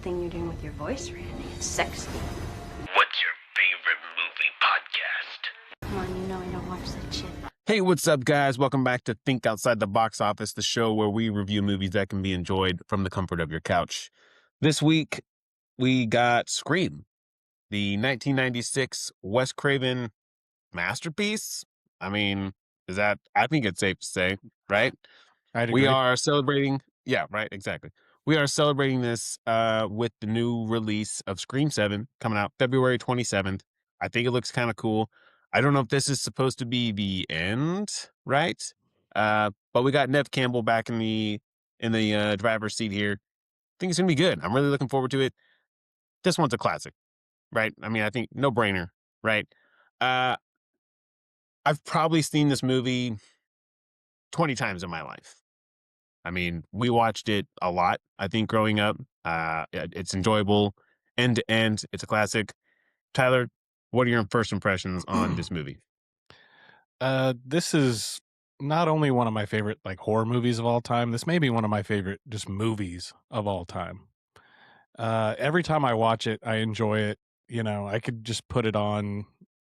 thing you're doing with your voice, Randy. It's sexy. What's your favorite movie podcast? Come on, you know I don't watch that shit. Hey, what's up, guys? Welcome back to Think Outside the Box Office, the show where we review movies that can be enjoyed from the comfort of your couch. This week, we got Scream, the 1996 Wes Craven masterpiece. I mean, I think it's safe to say, right? I'd We agree. are celebrating, yeah, right, exactly. We are celebrating this with the new release of Scream 7 coming out February 27th. I think it looks kind of cool. I don't know if this is supposed to be the end, right? But we got Nev Campbell back in the driver's seat here. I think it's gonna be good. I'm really looking forward to it. This one's a classic, right? I mean, I think no brainer, right? I've probably seen this movie 20 times in my life. I mean, we watched it a lot, I think, growing up. It's enjoyable end to end. It's a classic. Tyler, what are your first impressions on this movie? This is not only one of my favorite horror movies of all time. This may be one of my favorite just movies of all time. Every time I watch it, I enjoy it. You know, I could just put it on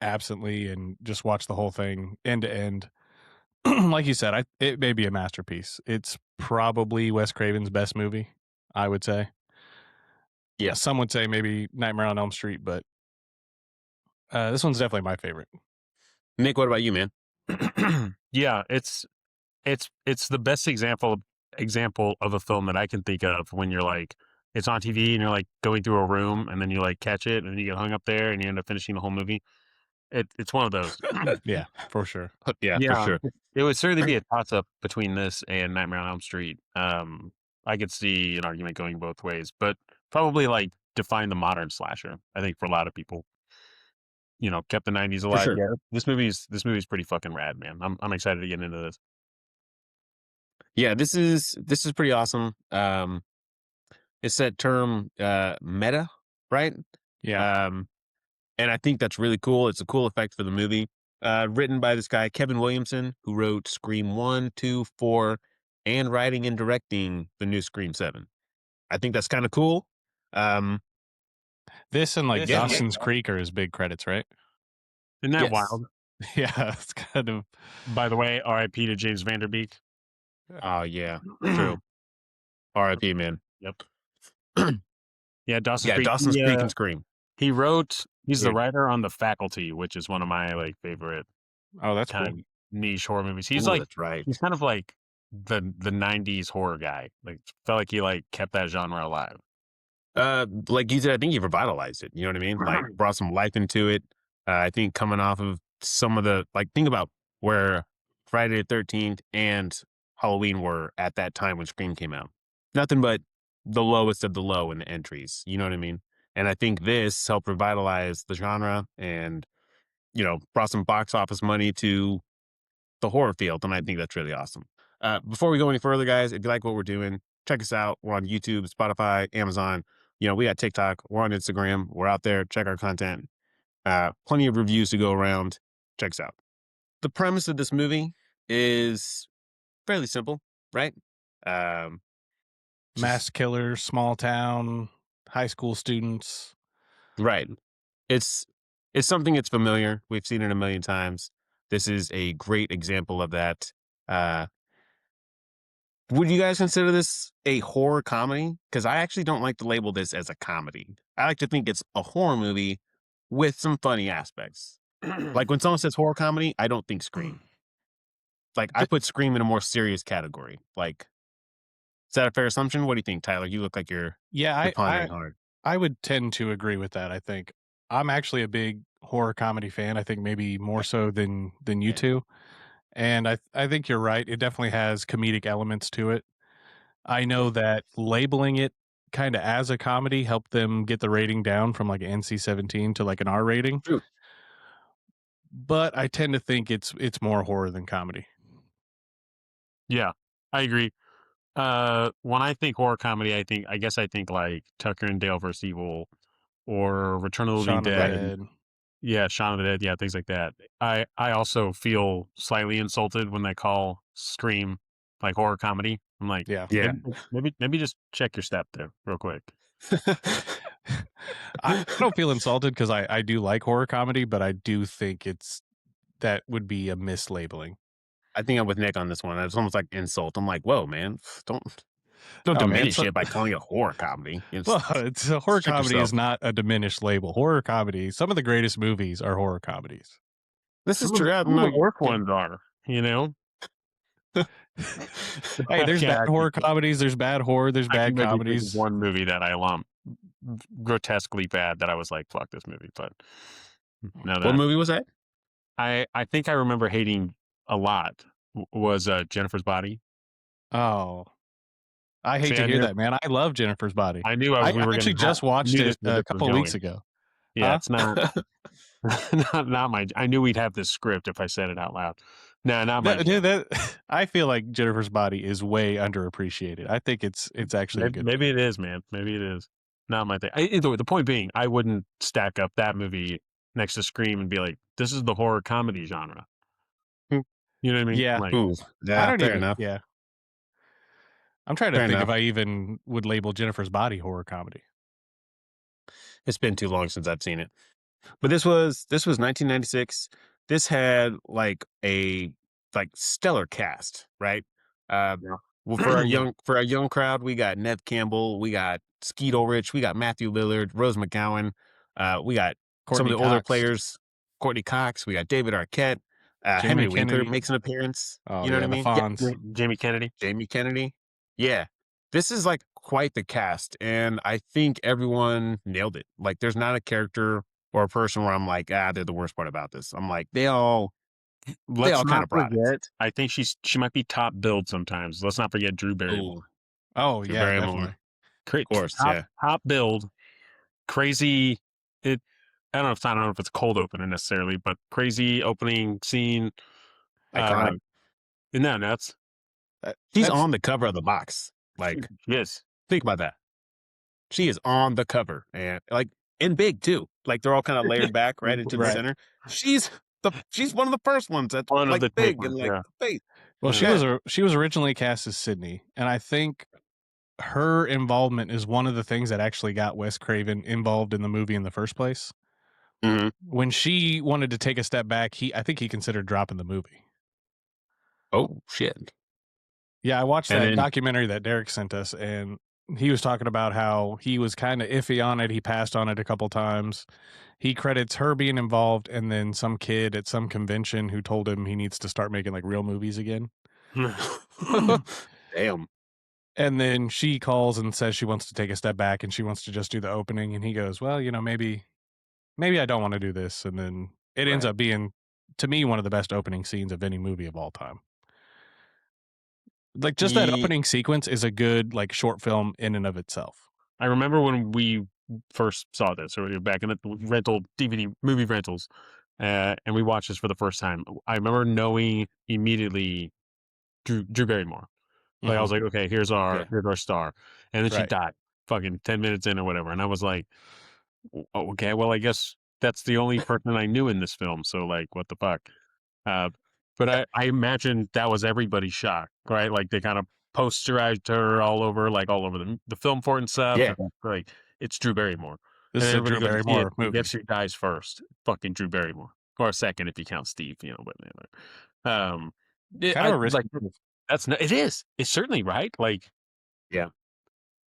absently and just watch the whole thing end to end. Like you said, it may be a masterpiece. It's probably Wes Craven's best movie, I would say. Yeah. Some would say maybe Nightmare on Elm Street, but this one's definitely my favorite. Nick, what about you, man? Yeah, it's the best example of a film that I can think of when you're like, it's on TV and you're like going through a room and then you like catch it and you get hung up there and you end up finishing the whole movie. It's one of those. Yeah, for sure. Yeah, for sure. It would certainly be a toss up between this and Nightmare on Elm Street. I could see an argument going both ways, but probably like define the modern slasher. I think for a lot of people, you know, kept the 90s alive. sure. Yeah, this movie's pretty fucking rad, man. I'm excited to get into this. Yeah, this is pretty awesome. It's that term meta, right? Yeah. And I think that's really cool. It's a cool effect for the movie. Written by this guy, Kevin Williamson, who wrote Scream 1, 2, 4, and writing and directing the new Scream 7. I think that's kind of cool. This and Yeah. Dawson's Creek are his big credits, right? Isn't that Yes. wild? Yeah, it's kind of. By the way, R.I.P. to James Vanderbeek. Oh, yeah. True. R.I.P., man. Yep. Yeah, Dawson's Yeah, Creek. Dawson's Creek and Scream. He wrote. He's the Yeah. writer on The Faculty, which is one of my favorite Oh, that's kind cool. of niche horror movies. He's Ooh, that's right. he's kind of like the 90s horror guy. Like felt like he kept that genre alive. Like you said, I think he revitalized it. You know what I mean? Like brought some life into it. I think coming off of some of the think about where Friday the 13th and Halloween were at that time when Scream came out. Nothing but the lowest of the low in the entries. You know what I mean? And I think this helped revitalize the genre and, you know, brought some box office money to the horror field. And I think that's really awesome. Before we go any further, guys, if you like what we're doing, check us out. We're on YouTube, Spotify, Amazon. You know, we got TikTok. We're on Instagram. We're out there. Check our content. Plenty of reviews to go around. Check us out. The premise of this movie is fairly simple, right? Mass killer, small town, high school students. Right. It's something that's familiar. We've seen it a million times. This is a great example of that. Would you guys consider this a horror comedy? Because I actually don't like to label this as a comedy. I like to think it's a horror movie with some funny aspects. Like when someone says horror comedy, I don't think Scream. Like I put Scream in a more serious category. Like, is that a fair assumption? What do you think, Tyler? You look like you're pondering hard. I would tend to agree with that. I think I'm actually a big horror comedy fan. I think maybe more so than you two. And I think you're right. It definitely has comedic elements to it. I know that labeling it kind of as a comedy helped them get the rating down from an NC-17 to an R rating. True. But I tend to think it's more horror than comedy. Yeah, I agree. When I think horror comedy, I guess I think like Tucker and Dale vs. Evil or Return of the Shaun Living of the Dead. Dead. Yeah, Shaun of the Dead. Yeah, things like that. I also feel slightly insulted when they call Scream horror comedy. I'm like, Yeah. Yeah. maybe just check your step there real quick. I don't feel insulted because I do like horror comedy, but I do think that would be a mislabeling. I think I'm with Nick on this one. It's almost like insult. I'm like, whoa, man, don't No, man, diminish it by calling it horror comedy. Well, it's a horror restrict comedy yourself. is not a diminished label. Horror comedy, some of the greatest movies are horror comedies. This is Some of true. the- Yeah, some of no, the worst ones are, you know. Hey, there's Yeah, bad horror comedies, there's bad horror, there's I bad can maybe think of comedies. one movie that I lump grotesquely bad that I was like, fuck this movie. But no, what that movie was that? I think I remember hating a lot was Jennifer's Body. Oh, I hate See, to I hear knew- that, man. I love Jennifer's Body. I knew I we were actually gonna just watched knew it this where a this was couple weeks going. ago. Yeah, Huh? it's not not my. I knew we'd have this script if I said it out loud. No, not my. Dude, I feel like Jennifer's Body is way underappreciated. I think it's actually a good. Maybe it is, man. Maybe it is. Not my thing. Either way, the point being, I wouldn't stack up that movie next to Scream and be like, "This is the horror comedy genre." Hmm. You know what I mean? Yeah. Like, Ooh, I yeah, don't fair even. enough. Yeah. I'm trying to Fair think enough. if I even would label Jennifer's Body horror comedy. It's been too long since I've seen it. But this was 1996. This had like a stellar cast, right? Yeah. Well, for our young crowd, we got Nev Campbell, we got Skeet Ulrich, we got Matthew Lillard, Rose McGowan, we got some Courtney of the older Cox. players, Courtney Cox, we got David Arquette, Henry Winkler Kennedy. makes an appearance. Oh, you know yeah, what I mean? the Fonz. Jamie Kennedy. Jamie Kennedy. Yeah. This is like quite the cast, and I think everyone nailed it. Like, there's not a character or a person where I'm like, they're the worst part about this. I'm like, they all Let's kind not of brought it. forget. I think she might be top billed sometimes. Let's not forget Drew Barrymore. Ooh, Oh, Drew yeah, Barrymore. definitely. Great, Of course, top, yeah. top build, crazy. I don't know if it's a cold opener necessarily, but crazy opening scene. Iconic. Isn't that nuts? She's That's- on the cover of the box. Like, Yes. think about that. She is on the cover, and like in big too. Like, they're all kind of layered back right into the Right. center. She's one of the first ones that's One of like the big big and ones, like yeah. the face. Well, Yeah. she was originally cast as Sydney, and I think her involvement is one of the things that actually got Wes Craven involved in the movie in the first place. Mhm. When she wanted to take a step back, I think he considered dropping the movie. Oh shit. Yeah, I watched And that then- documentary that Derek sent us, and he was talking about how he was kind of iffy on it. He passed on it a couple times. He credits her being involved, and then some kid at some convention who told him he needs to start making like real movies again. Damn. And then she calls and says she wants to take a step back and she wants to just do the opening. And he goes, well, maybe I don't want to do this. And then it ends Right. up being, to me, one of the best opening scenes of any movie of all time. Like, just that Ye- opening sequence is a good like short film in and of itself. I remember when we first saw this, or back in the rental DVD movie rentals, and we watched this for the first time. I remember knowing immediately Drew Barrymore. Like, I was like, okay, here's our star, and then she Right. died, fucking 10 minutes in or whatever, and I was like, okay, well, I guess that's the only person I knew in this film. So, like, what the fuck? But I imagine that was everybody's shock, right? Like, they kind of posterized her all over the film for it and stuff. Yeah. And, like, it's Drew Barrymore. This And is a everybody Drew goes to see Barrymore it, movie. Guess who dies first? Fucking Drew Barrymore, or second if you count Steve. But Kind of a risky like, move. it is. It's certainly right. Like, Yeah.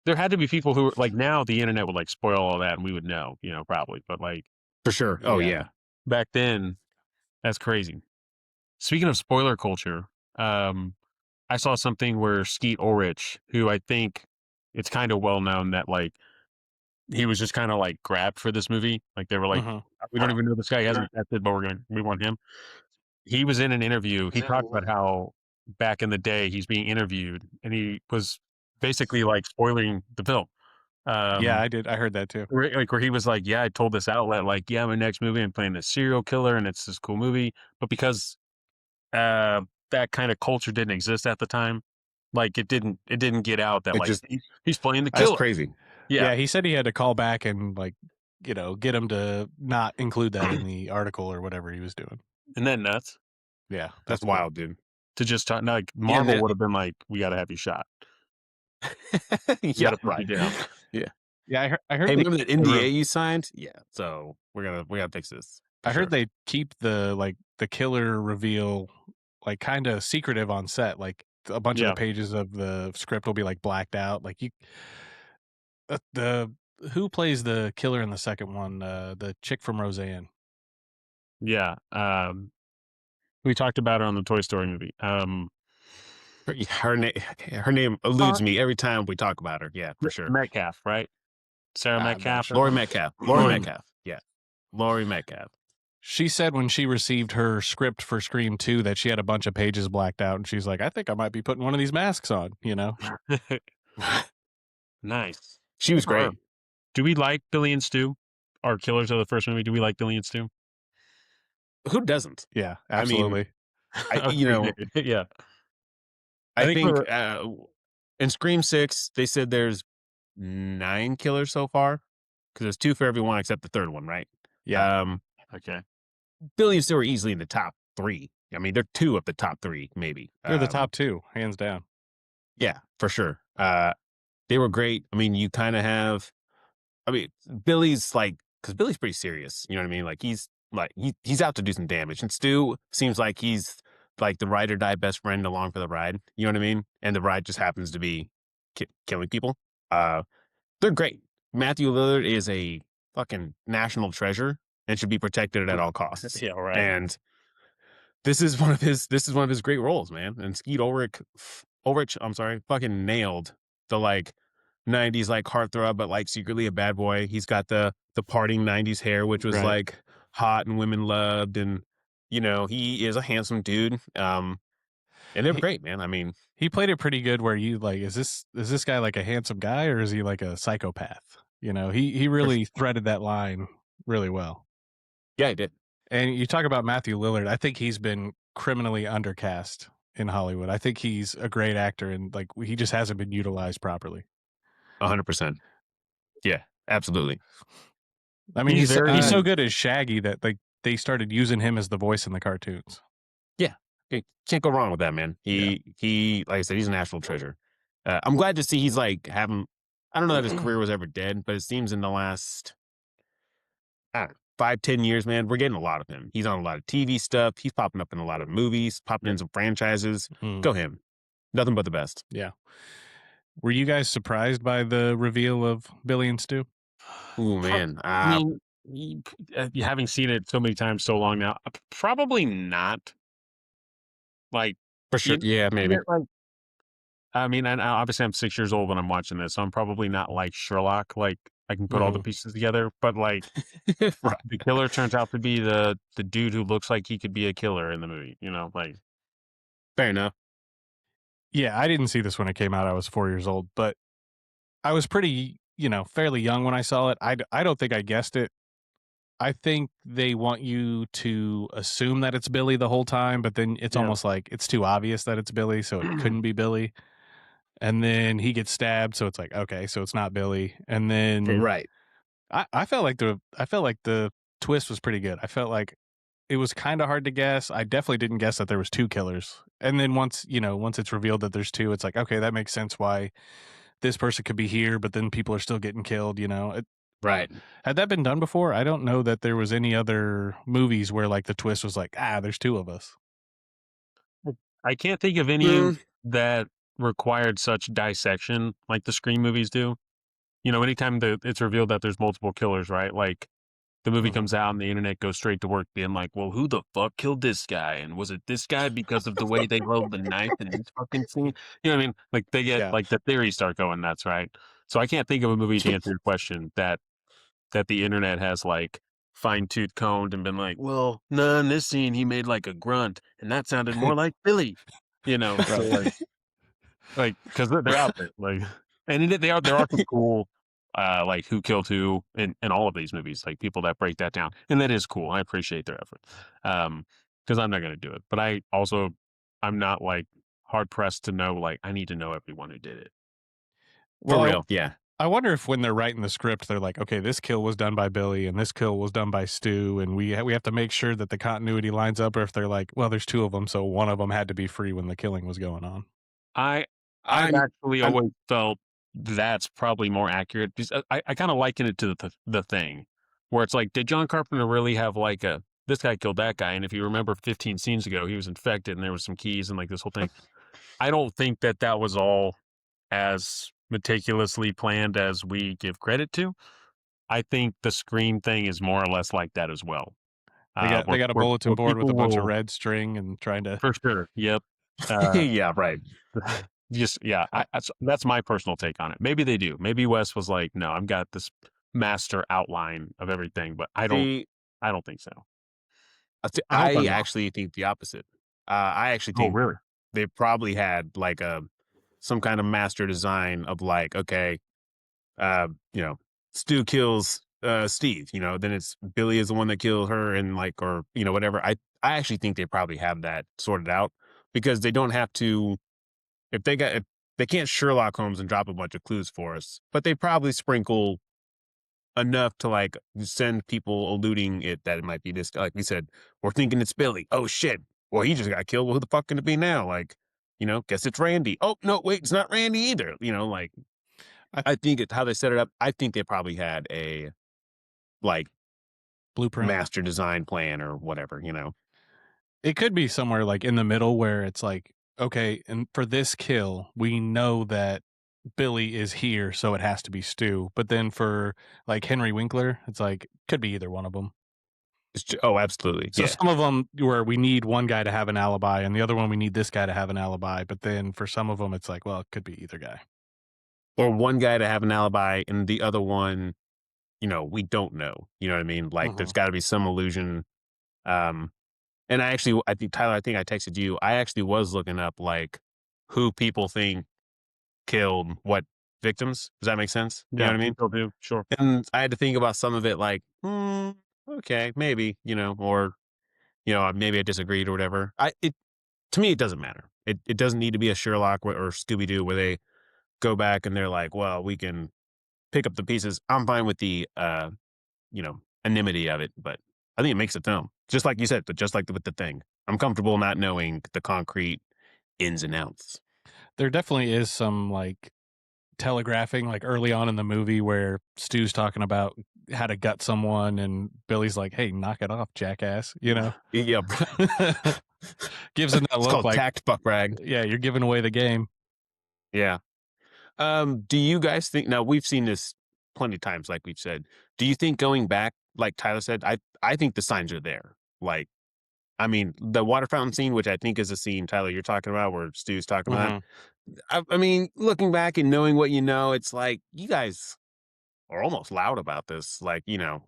there had to be people who were like, now the internet would like spoil all that and we would know, probably. But like, For sure. Oh Yeah. yeah. back then, that's crazy. Speaking of spoiler culture, I saw something where Skeet Ulrich, who I think it's kind of well known that like he was just kind of like grabbed for this movie. Like, they were like, Mhm. we don't even know this guy, he hasn't tested, but we want him. He was in an interview. He talked about how back in the day he's being interviewed and he was basically like spoiling the film. Yeah, I did. I heard that too. Where he was like, yeah, I told this outlet, like, yeah, my next movie, I'm playing this serial killer and it's this cool movie. But because that kind of culture didn't exist at the time, like, it didn't get out that It like just- he's playing the That's killer. crazy. Yeah, he said he had to call back and like, get him to not include that in the article or whatever he was doing. Isn't that nuts? Yeah, That's cool. wild, dude. To just talk, like, Marvel that- would have been like, we got to have you shot. Yeah, gotta put you down. Yeah. Yeah, I heard Hey, they remember that keep the NDA you signed? Yeah. So we gotta fix this. For I sure. heard they keep the killer reveal like kind of secretive on set. Like a bunch of the Yeah. pages of the script will be like blacked out. Like the who plays the killer in the second one? The chick from Roseanne. Yeah. We talked about her on the Toy Story movie. Her name eludes me every time we talk about her. Yeah, for sure. Metcalf, right? Sarah I'm not Metcalf. sure. Lori Metcalf. Lori Metcalf. Yeah. Lori Metcalf. She said when she received her script for Scream 2 that she had a bunch of pages blacked out, and she's like, I think I might be putting one of these masks on, you know? Nice. She was great. Do we like Billy and Stu? Our killers of the first movie. Do we like Billy and Stu? Who doesn't? Yeah, I mean, absolutely. Yeah. I think in Scream 6, they said there's 9 killers so far because there's 2 for everyone except the third one, right? Yeah. Okay. Billy and Stu are easily in the top 3. I mean, they're 2 of the top 3, maybe. They're the top 2, hands down. Yeah, for sure. They were great. I mean, you kind of have. I mean, Billy's like, because Billy's pretty serious. You know what I mean? Like he's out to do some damage, and Stu seems like he's like the ride or die best friend along for the ride. You know what I mean? And the ride just happens to be killing people. They're great. Matthew Lillard is a fucking national treasure and should be protected at all costs. Yeah, right. And this is one of his great roles, man. And Skeet Ulrich, I'm sorry, fucking nailed the like 90s like heartthrob, but like secretly a bad boy. He's got the parting 90s hair, which was like hot and women loved, and you know, he is a handsome dude. And they're great, man. I mean, he played it pretty good where you like, is this guy like a handsome guy or is he like a psychopath? You know, he really threaded that line really well. Yeah, he did. And you talk about Matthew Lillard, I think he's been criminally undercast in Hollywood. I think he's a great actor and like he just hasn't been utilized properly. 100%. Yeah, absolutely. I mean, he's so good as Shaggy that like they started using him as the voice in the cartoons. Yeah, can't go wrong with that, man. He like I said, he's a national treasure. I'm glad to see he's like having. I don't know that his career was ever dead, but it seems in the last 5-10 years, man, we're getting a lot of him. He's on a lot of TV stuff. He's popping up in a lot of movies, popping in some franchises. Go him. Nothing but the best. Yeah. Were you guys surprised by the reveal of Billy and Stu? Oh man, I mean, having seen it so many times, so long now, probably not. Like for sure, yeah, maybe. Like, I mean, and obviously I'm 6 years old when I'm watching this, so I'm probably not like Sherlock. Like I can put all the pieces together, but like the killer turns out to be the dude who looks like he could be a killer in the movie. You know, like fair enough. Yeah, I didn't see this when it came out. I was 4 years old, but I was pretty, fairly young when I saw it. I don't think I guessed it. I think they want you to assume that it's Billy the whole time, but then it's almost like it's too obvious that it's Billy, so it couldn't be Billy. And then he gets stabbed, so it's like, okay, so it's not Billy. And then right. I felt like the twist was pretty good. I felt like it was kind of hard to guess. I definitely didn't guess that there was 2 killers. And then once it's revealed that there's 2, it's like, okay, that makes sense why this person could be here, but then people are still getting killed, Right. Had that been done before? I don't know that there was any other movies where like the twist was like, there's 2 of us. I can't think of any that required such dissection like the Scream movies do. Anytime it's revealed that there's multiple killers, right? Like the movie comes out and the internet goes straight to work being like, well, who the fuck killed this guy? And was it this guy because of the way they held the knife in this fucking scene? You know what I mean? Like they get like the theories start going nuts, right? So I can't think of a movie to answer your question that the internet has like fine-tooth combed and been like, well, no, in this scene he made like a grunt and that sounded more like Billy, so like because they're out there, like, and there are some cool like who killed who in all of these movies, like people that break that down, and that is cool. I appreciate their effort, because I'm not going to do it, but I'm not like hard pressed to know, like I need to know everyone who did it. For real, yeah. I wonder if when they're writing the script, they're like, okay, this kill was done by Billy and this kill was done by Stu, and we have to make sure that the continuity lines up, or if they're like, well, there's 2 of them, so one of them had to be free when the killing was going on. I've actually always felt that's probably more accurate because I kind of liken it to the Thing, where it's like, did John Carpenter really have like a this guy killed that guy, and if you remember 15 scenes ago, he was infected, and there was some keys and like this whole thing. I don't think that was all as meticulously planned as we give credit to. I think the Scream thing is more or less like that as well. They got a bulletin Where board with people a bunch of will, red string and trying to. for sure. Yep. Uh, Yeah, right. just yeah, that's my personal take on it. Maybe they do. Maybe Wes was like, no, I've got this master outline of everything, but I don't See, think so. I hope I I'm wrong. actually think the opposite. I actually Oh, think really? they probably had like some kind of master design of like, okay, you know, Stu kills Steve, you know, then it's Billy is the one that killed her and like, or, you know, whatever. I actually think they probably have that sorted out because they don't have to, if they can't Sherlock Holmes and drop a bunch of clues for us, but they probably sprinkle enough to like send people alluding it that it might be this guy. Like we said, we're thinking it's Billy. Oh shit. Well, he just got killed. Well, who the fuck can it be now? Like, you know, guess it's Randy. Oh no, wait, it's not Randy either. You know, like I think it's how they set it up. I think they probably had a like Blueprint. master design plan or whatever, you know. It could be somewhere like in the middle where it's like, okay, and for this kill, we know that Billy is here, so it has to be Stu. But then for like Henry Winkler, it's like could be either one of them. Oh, absolutely. So Yeah. some of them where we need one guy to have an alibi, and the other one we need this guy to have an alibi. But then for some of them, it's like, well, it could be either guy. Or one guy to have an alibi and the other one, you know, we don't know. You know what I mean? Like there's got to be some illusion. And I think Tyler, I think I texted you. I actually was looking up like who people think killed what victims. Does that make sense? You know what I mean? People do. Sure. And I had to think about some of it like, okay, maybe, you know, or, you know, maybe I disagreed or whatever. To me, it doesn't matter. It doesn't need to be a Sherlock or Scooby Doo where they go back and they're like, well, we can pick up the pieces. I'm fine with the, you know, anonymity of it, but I think it makes a film. Just like you said, but just like with the Thing. I'm comfortable not knowing the concrete ins and outs. There definitely is some like telegraphing like early on in the movie where Stu's talking about how to gut someone and Billy's like, hey, knock it off, jackass, you know. Yeah. Gives him that It's look called like, tact buck rag. yeah, you're giving away the game. Yeah. Do you guys think, now we've seen this plenty of times, like we've said, do you think going back, like Tyler said, I think the signs are there. Like, I mean, the water fountain scene, which I think is a scene, Tyler, you're talking about where Stu's talking about. I mean, looking back and knowing what you know, it's like you guys are almost loud about this. Like, you know,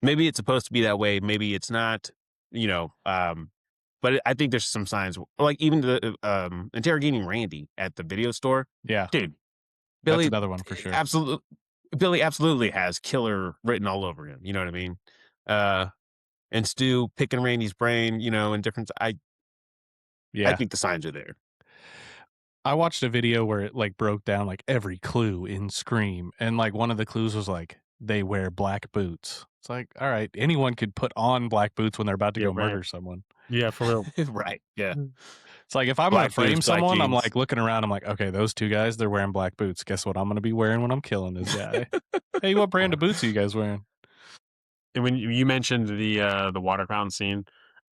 maybe it's supposed to be that way. Maybe it's not, you know, but I think there's some signs like even the interrogating Randy at the video store. Yeah, Dude, that's Billy another one for sure. absolutely Billy absolutely has killer written all over him. You know what I mean? And Stu picking Randy's brain, you know, and different. I think the signs are there. I watched a video where it like broke down like every clue in Scream, and like one of the clues was like they wear black boots. It's like, all right, anyone could put on black boots when they're about to Yeah, go right. murder someone. Yeah, for real. Right. Yeah. It's like if I'm Black gonna frame boots, black someone, I'm jeans. like looking around. I'm like, okay, those two guys, they're wearing black boots. Guess what I'm gonna be wearing when I'm killing this guy? Hey, what brand of boots are you guys wearing? And when you mentioned the water fountain scene,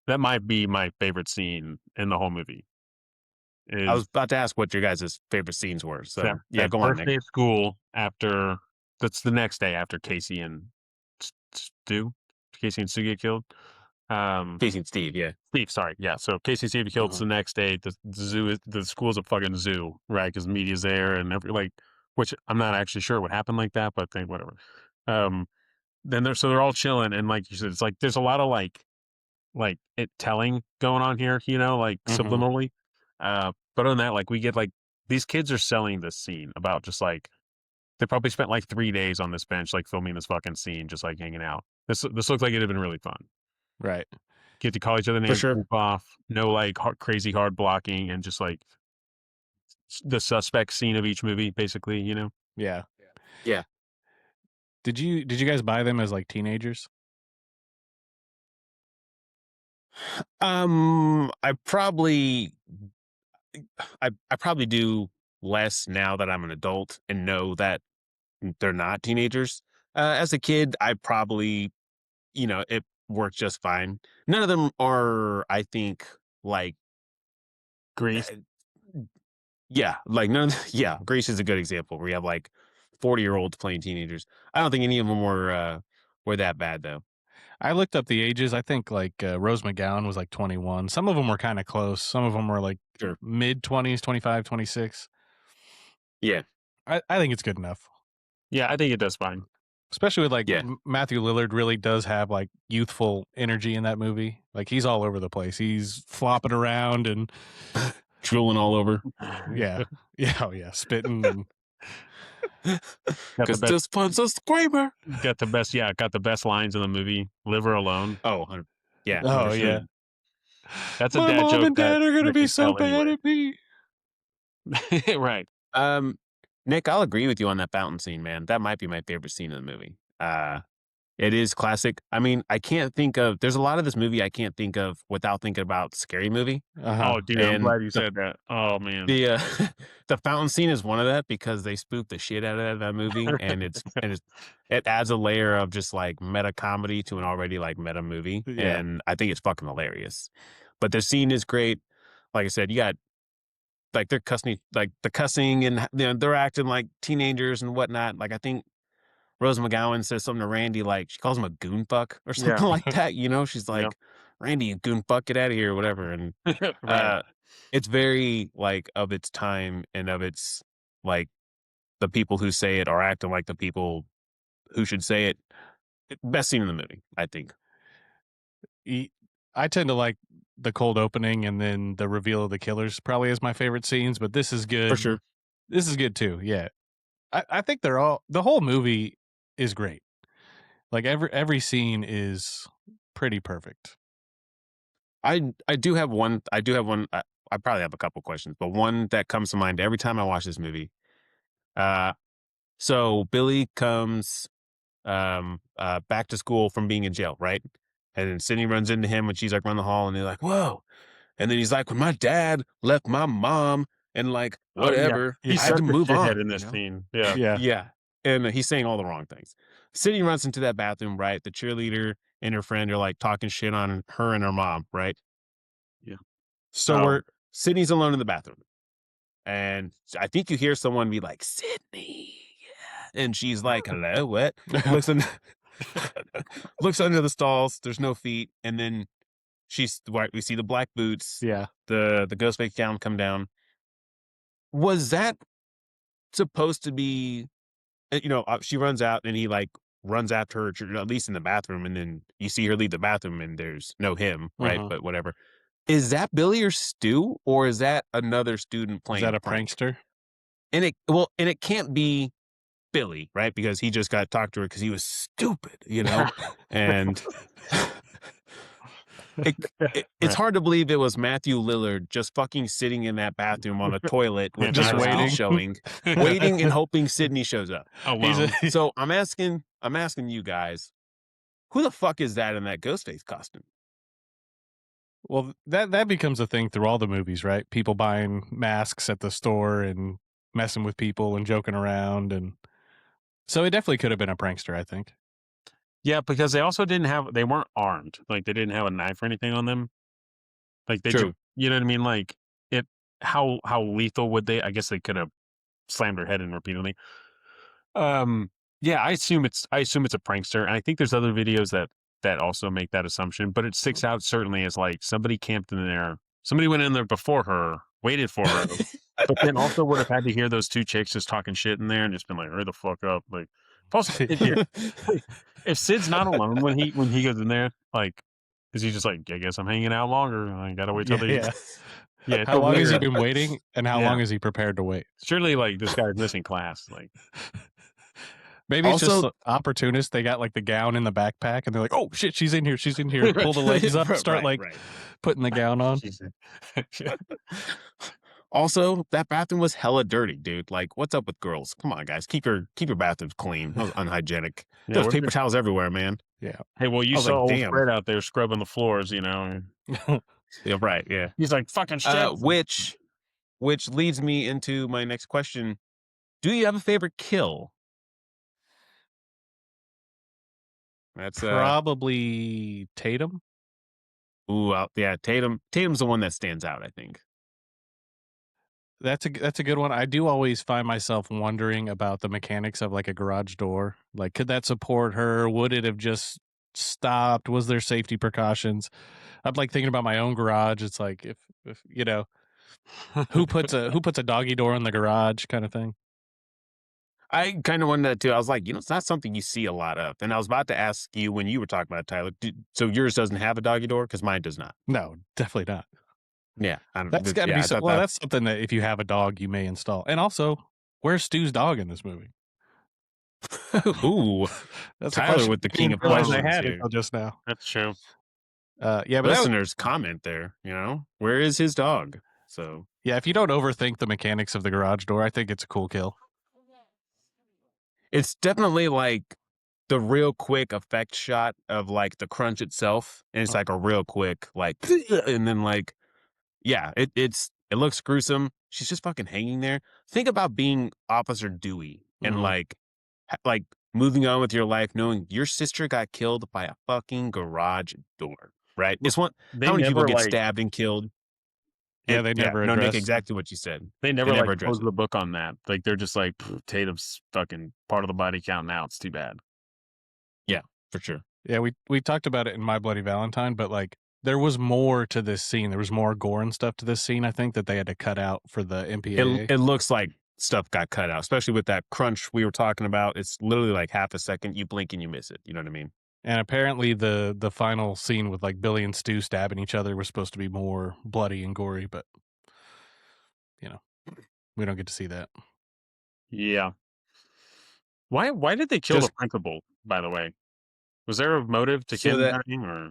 that might be my favorite scene in the whole movie. I was Is about to ask what your guys' favorite scenes were. So that go on, first Nick. day of school after that's the next day after Casey and Stu get killed. Facing Steve, yeah. Steve, sorry, yeah. So Casey and Steve get killed. It's the next day. The school's a fucking zoo, right? Because media's there and which I'm not actually sure what happened like that, but I think whatever. Then they're all chilling and like you said, it's like there's a lot of like it telling going on here, you know, like subliminally. But other than that, like we get like these kids are selling this scene about just like they probably spent like 3 days on this bench, like filming this fucking scene, just like hanging out. This looks like it'd have been really fun. Right. Get to call each other For names, sure. goof off, no like crazy hard blocking, and just like the suspect scene of each movie, basically, you know. Yeah. Yeah. Did you guys buy them as like teenagers? I probably do less now that I'm an adult and know that they're not teenagers. As a kid, I probably, it worked just fine. None of them are, I think, like, Grease. yeah, like yeah, Grease is a good example where you have like 40-year-olds playing teenagers. I don't think any of them were that bad though. I looked up the ages. I think like Rose McGowan was like 21. Some of them were kind of close. Some of them were like Sure. mid 20s, 25, 26. Yeah. I think it's good enough. Yeah, I think it does fine. Especially with like Yeah. Matthew Lillard really does have like youthful energy in that movie. Like he's all over the place. He's flopping around and Drooling all over. yeah. Oh yeah, spitting and Because this one's a screamer. Got the best lines in the movie. Live her alone. Oh, yeah. oh yeah. That's a My dad mom joke and dad are gonna that be you so tell bad anywhere. at me. Right. Nick, I'll agree with you on that fountain scene, man. That might be my favorite scene in the movie. It is classic. I mean, there's a lot of this movie I can't think of without thinking about Scary Movie. Uh-huh. Oh, dude, I'm glad you said that. Oh man. The the fountain scene is one of that because they spook the shit out of that movie, and it adds a layer of just like meta comedy to an already like meta movie, Yeah. and I think it's fucking hilarious. But the scene is great. Like I said, you got like they're cussing, like the cussing, and they're acting like teenagers and whatnot. Like I think Rose McGowan says something to Randy, like she calls him a goon fuck or something like that. She's like, Randy, you goon fuck, get out of here, or whatever. And Right. it's very like of its time and of its like the people who say it are acting like the people who should say it. Best scene in the movie, I think. I tend to like the cold opening and then the reveal of the killers probably is my favorite scenes, but this is good. For sure. This is good too. Yeah. I think the whole movie is great. Like every scene is pretty perfect. I do have one. I probably have a couple questions, but one that comes to mind every time I watch this movie. So Billy comes back to school from being in jail, right? And then Sydney runs into him when she's like run the hall, and they're like, "Whoa!" And then he's like, "When my dad left my mom, and like whatever, Oh, yeah. I had to move on." In this scene. Yeah. Yeah. And he's saying all the wrong things. Sydney runs into that bathroom, right? The cheerleader and her friend are like talking shit on her and her mom, right? Yeah. So Sydney's alone in the bathroom. And I think you hear someone be like, "Sydney." Yeah. And she's like, "Hello, what?" Looks under the stalls. There's no feet. And then we see the black boots. Yeah. The ghost face gown come down. Was that supposed to be, she runs out and he like runs after her, at least in the bathroom, and then you see her leave the bathroom and there's no him, right? Uh-huh. But whatever. Is that Billy or Stu, or is that another student playing? Is that a prank? prankster? And it can't be Billy, right? Because he just got talked to her because he was stupid, and it's hard to believe it was Matthew Lillard just fucking sitting in that bathroom on a toilet with Just just waiting. showing, waiting and hoping Sydney shows up. Alone. So I'm asking you guys, who the fuck is that in that Ghostface costume? Well, that becomes a thing through all the movies, right? People buying masks at the store and messing with people and joking around, and so it definitely could have been a prankster, I think. Yeah, because they weren't armed. Like they didn't have a knife or anything on them. Like they True. you know what I mean? Like how lethal would they? I guess they could have slammed her head in repeatedly. Yeah, I assume it's a prankster, and I think there's other videos that also make that assumption, but it sticks out certainly as like somebody camped in there. Somebody went in there before her, waited for her, but then also would have had to hear those two chicks just talking shit in there and just been like, hurry the fuck up. Like, plus, if Sid's not alone when he goes in there, like, is he just like, I guess I'm hanging out longer. I gotta wait till they. Yeah. How long has he been waiting, and how Yeah. long is he prepared to wait? Surely, like this guy's missing class. Like, Maybe it's Also- just opportunist. They got like the gown in the backpack, and they're like, "Oh shit, she's in here! She's in here!" Pull the legs up, start Right. putting the gown on. Also, that bathroom was hella dirty, dude. Like, what's up with girls? Come on, guys, keep your bathrooms clean. That was unhygienic. Yeah, There's we're paper just- towels everywhere, man. Hey, well, you I was saw like, old damn. Fred out there scrubbing the floors, you know. Yeah, right. Yeah. He's like, fucking shit. Which which leads me into my next question. Do you have a favorite kill? That's Probably Tatum. yeah, Tatum's the one that stands out, I think. That's a good one. I do always find myself wondering about the mechanics of like a garage door. Like, could that support her? Would it have just stopped? Was there safety precautions? I'm like thinking about my own garage. It's like if you know who puts a doggy door in the garage kind of thing. I kind of wondered that too. I was like, it's not something you see a lot of. And I was about to ask you when you were talking about it, Tyler. So yours doesn't have a doggy door because mine does not. No, definitely not. Yeah, That's got to be so. Well, that's something that if you have a dog, you may install. And also, where's Stu's dog in this movie? Ooh, that's Tyler with the king of questions I had here. until just now. That's true. Yeah, but listeners comment there. Where is his dog? So yeah, if you don't overthink the mechanics of the garage door, I think it's a cool kill. It's definitely like the real quick effect shot of like the crunch itself, and it's like a real quick like, and then like, yeah, it looks gruesome. She's just fucking hanging there. Think about being Officer Dewey and like moving on with your life, knowing your sister got killed by a fucking garage door. Right? It's one. How many people get stabbed and killed? Yeah, they never addressed. No, Nick, exactly what you said. They never addressed closed the book on that. Like, they're just like, Tatum's fucking part of the body count now. It's too bad. Yeah, for sure. Yeah, we talked about it in My Bloody Valentine, but like there was more to this scene. There was more gore and stuff to this scene, I think, that they had to cut out for the MPAA. It looks like stuff got cut out, especially with that crunch we were talking about. It's literally like half a second. You blink and you miss it. You know what I mean? And apparently the final scene with like Billy and Stu stabbing each other was supposed to be more bloody and gory, but we don't get to see that. Yeah. Why did they kill the principal, by the way? Was there a motive to kill him or?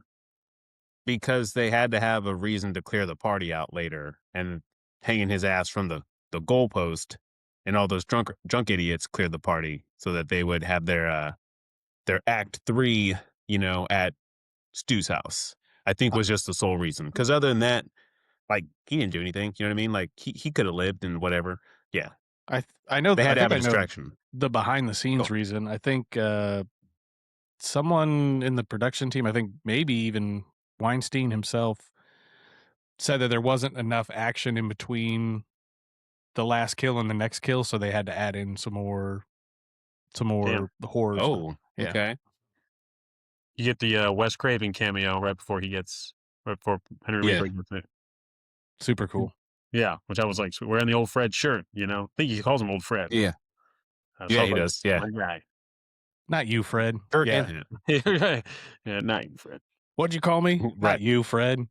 Because they had to have a reason to clear the party out later, and hanging his ass from the goalpost, and all those drunk idiots cleared the party so that they would have their act 3, at Stu's house. I think was just the sole reason. Because other than that, like, he didn't do anything. You know what I mean? Like he could have lived and whatever. Yeah. I know they had to have a I know distraction. the behind the scenes reason. I think someone in the production team, I think maybe even Weinstein himself, said that there wasn't enough action in between the last kill and the next kill, so they had to add in some more horror. Oh, yeah. Okay. You get the Wes Craven cameo right before Henry Winkler gets it. Super cool. Yeah, which I was like, wearing the old Fred shirt, I think he calls him old Fred. Yeah. So he does. Yeah. My guy. Not you, Fred. Yeah. Yeah, not you, Fred. What'd you call me? Right. Not you, Fred.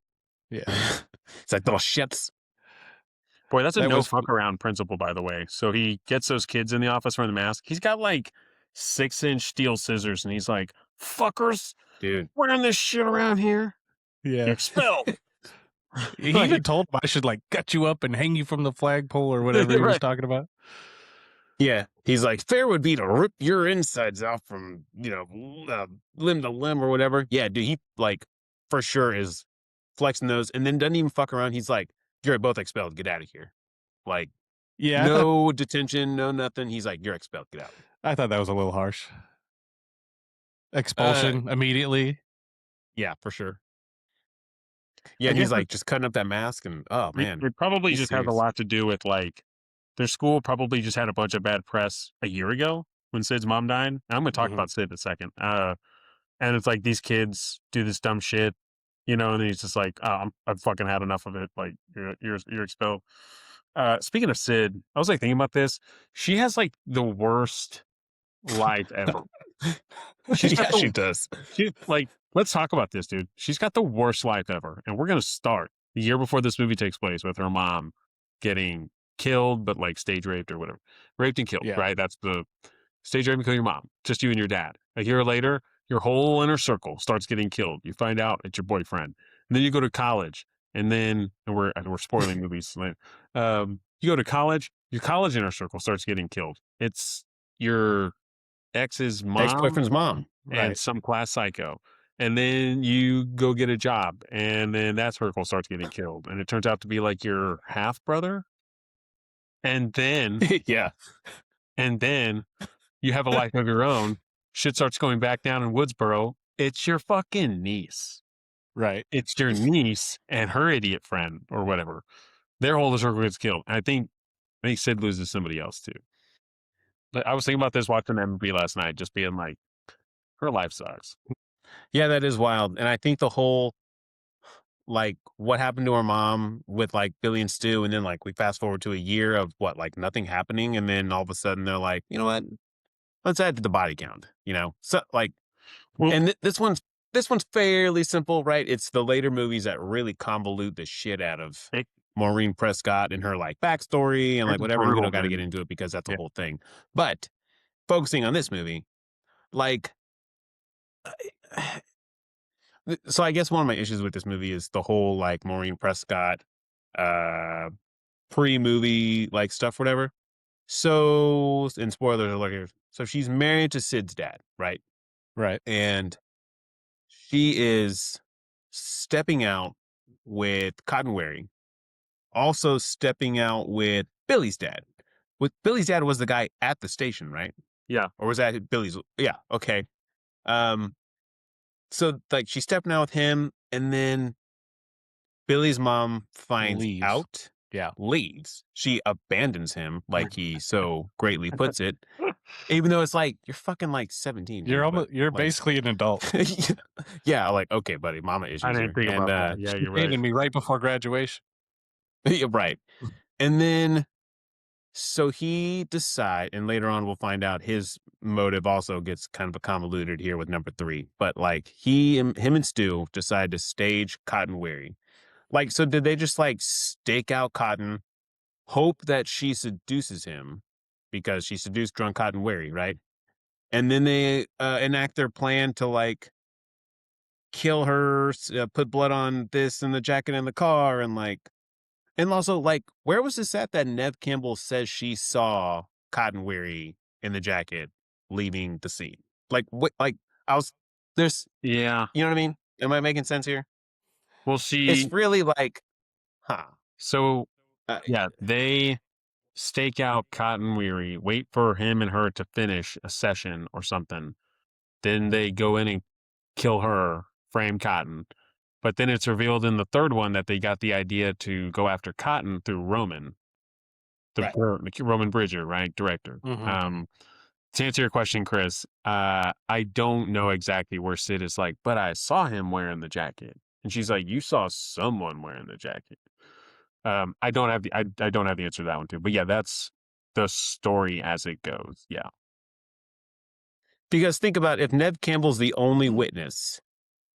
Yeah. It's like little shits. Boy, that's a no fuck around principle, by the way. So he gets those kids in the office wearing the mask. He's got like 6-inch steel scissors, and he's like, "Fuckers, dude, wearing this shit around here. Yeah, you're expelled." He even told him I should like gut you up and hang you from the flagpole or whatever he was talking about. Yeah, he's like, fair would be to rip your insides out from limb to limb or whatever. Yeah, dude, he like for sure is flexing those, and then doesn't even fuck around. He's like, "You're both expelled. Get out of here." Like, yeah, no detention, no nothing. He's like, "You're expelled. Get out." I thought that was a little harsh. Expulsion immediately. Yeah, for sure. Yeah, he's like just cutting up that mask, and oh man, it probably just has a lot to do with like their school probably just had a bunch of bad press a year ago when Sid's mom died. And I'm going to talk about Sid in a second. And it's like these kids do this dumb shit, and then he's just like, "Oh, I've fucking had enough of it. Like you're expelled." Speaking of Sid, I was like thinking about this. She has like the worst life ever. She does. Let's talk about this, dude. She's got the worst life ever. And we're going to start the year before this movie takes place with her mom getting killed, but like stage raped or whatever. Raped and killed, right? That's the stage rape and kill your mom. Just you and your dad. A year later, your whole inner circle starts getting killed. You find out it's your boyfriend. And then you go to college. And we're spoiling movies. You go to college, your college inner circle starts getting killed. It's your ex's mom. Ex-boyfriend's mom. And some class psycho. And then you go get a job, and then that circle starts getting killed. And it turns out to be like your half brother And then Yeah. you have a life of your own. Shit starts going back down in Woodsboro. It's your fucking niece. Right. It's your niece and her idiot friend or whatever. Their whole circle gets killed. And I think Sid loses somebody else too. But I was thinking about this watching that movie last night, just being like, her life sucks. Yeah, that is wild. And I think the whole, like, what happened to her mom with like Billy and Stu, and then like we fast forward to a year of what, like nothing happening, and then all of a sudden they're like, you know what? Let's add to the body count. You know, so like, Well, and this one's fairly simple, right? It's the later movies that really convolute the shit out of It- Maureen Prescott and her like backstory and like It's whatever. And we brutal, don't got to man. get into it because that's a Yeah. whole thing. But focusing on this movie, like. So I guess one of my issues with this movie is the whole like Maureen Prescott uh pre-movie like stuff, whatever. So, and spoilers alert here. So she's married to Sid's dad, right? Right. And she is stepping out with Cotton Weary, also stepping out with Billy's dad. With Billy's dad was the guy at the station, right? Yeah. Or was that Billy's? Yeah. Okay. Um, so like she's stepping out with him, and then Billy's mom finds Leaves. out, Yeah. leaves. She abandons him, like he so greatly puts it. Even though it's like you're fucking like 17. You're dude, almost, but, you're like, basically an adult. yeah, like okay, buddy, mama issues I didn't here. think And about that. Yeah, you're right. Abandoned me right before graduation. yeah, right. And then so he decide, and later on we'll find out his motive also gets kind of convoluted here with number 3. But like him and Stu decide to stage Cotton Weary. Like, so did they just like stake out Cotton, hope that she seduces him because she seduced drunk Cotton Weary, right? And then they enact their plan to like kill her, put blood on this and the jacket in the car, and like, and also like, where was this at that Nev Campbell says she saw Cotton Weary in the jacket leaving the scene? Like, what? Like, there's, Yeah. you know what I mean? Am I making sense here? Well, see, It's really like, huh? so Uh, yeah, they stake out Cotton Weary, wait for him and her to finish a session or something. Then they go in and kill her, frame Cotton. But then it's revealed in the third one that they got the idea to go after Cotton through Roman, Right. Roman Bridger, right? Director. Mhm. To answer your question, Chris, I don't know exactly where Sid is like, but I saw him wearing the jacket. And she's like, you saw someone wearing the jacket. I don't have I don't have the answer to that one too. But yeah, that's the story as it goes. Yeah. Because think about, if Nev Campbell's the only witness,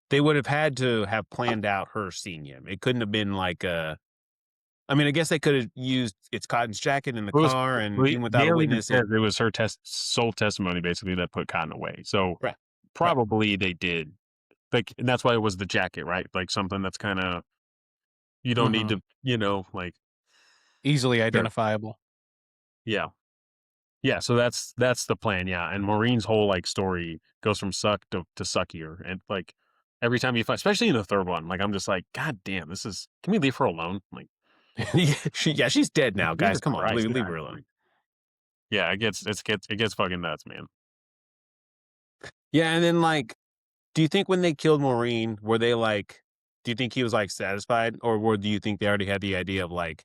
they would have had to have planned out her seeing him. It couldn't have been like a. I mean, I guess they could have used it's Cotton's jacket in the car, and even without a Dale even witness, said it was her sole testimony basically that put Cotton away. So Right. probably they did. Like, and that's why it was the jacket, right? Like something that's kind of you don't need to, like Easily identifiable. yeah. Yeah, so that's the plan, yeah. And Maureen's whole like story goes from suck to suckier. And like every time you find, especially in the third one, like I'm just like, God damn, can we leave her alone? Like she's dead now, guys. Jesus Come on, Christ, leave yeah. her alone. Yeah, it gets fucking nuts, man. Yeah, and then like, do you think when they killed Maureen, were they like? Do you think he was like satisfied, or do you think they already had the idea of like,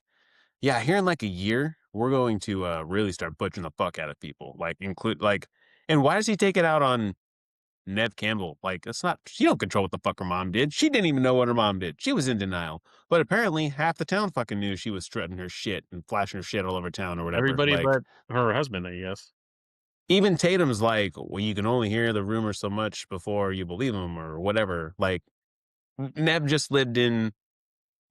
yeah, here in like a year, we're going to really start butchering the fuck out of people, like include like, and why does he take it out on Nev Campbell? Like, it's not, she don't control what the fuck her mom did. She didn't even know what her mom did. She was in denial. But apparently half the town fucking knew she was strutting her shit and flashing her shit all over town or whatever. Everybody like, but her husband, I guess. even Tatum's like, well, you can only hear the rumors so much before you believe them or whatever. Like, Nev just lived in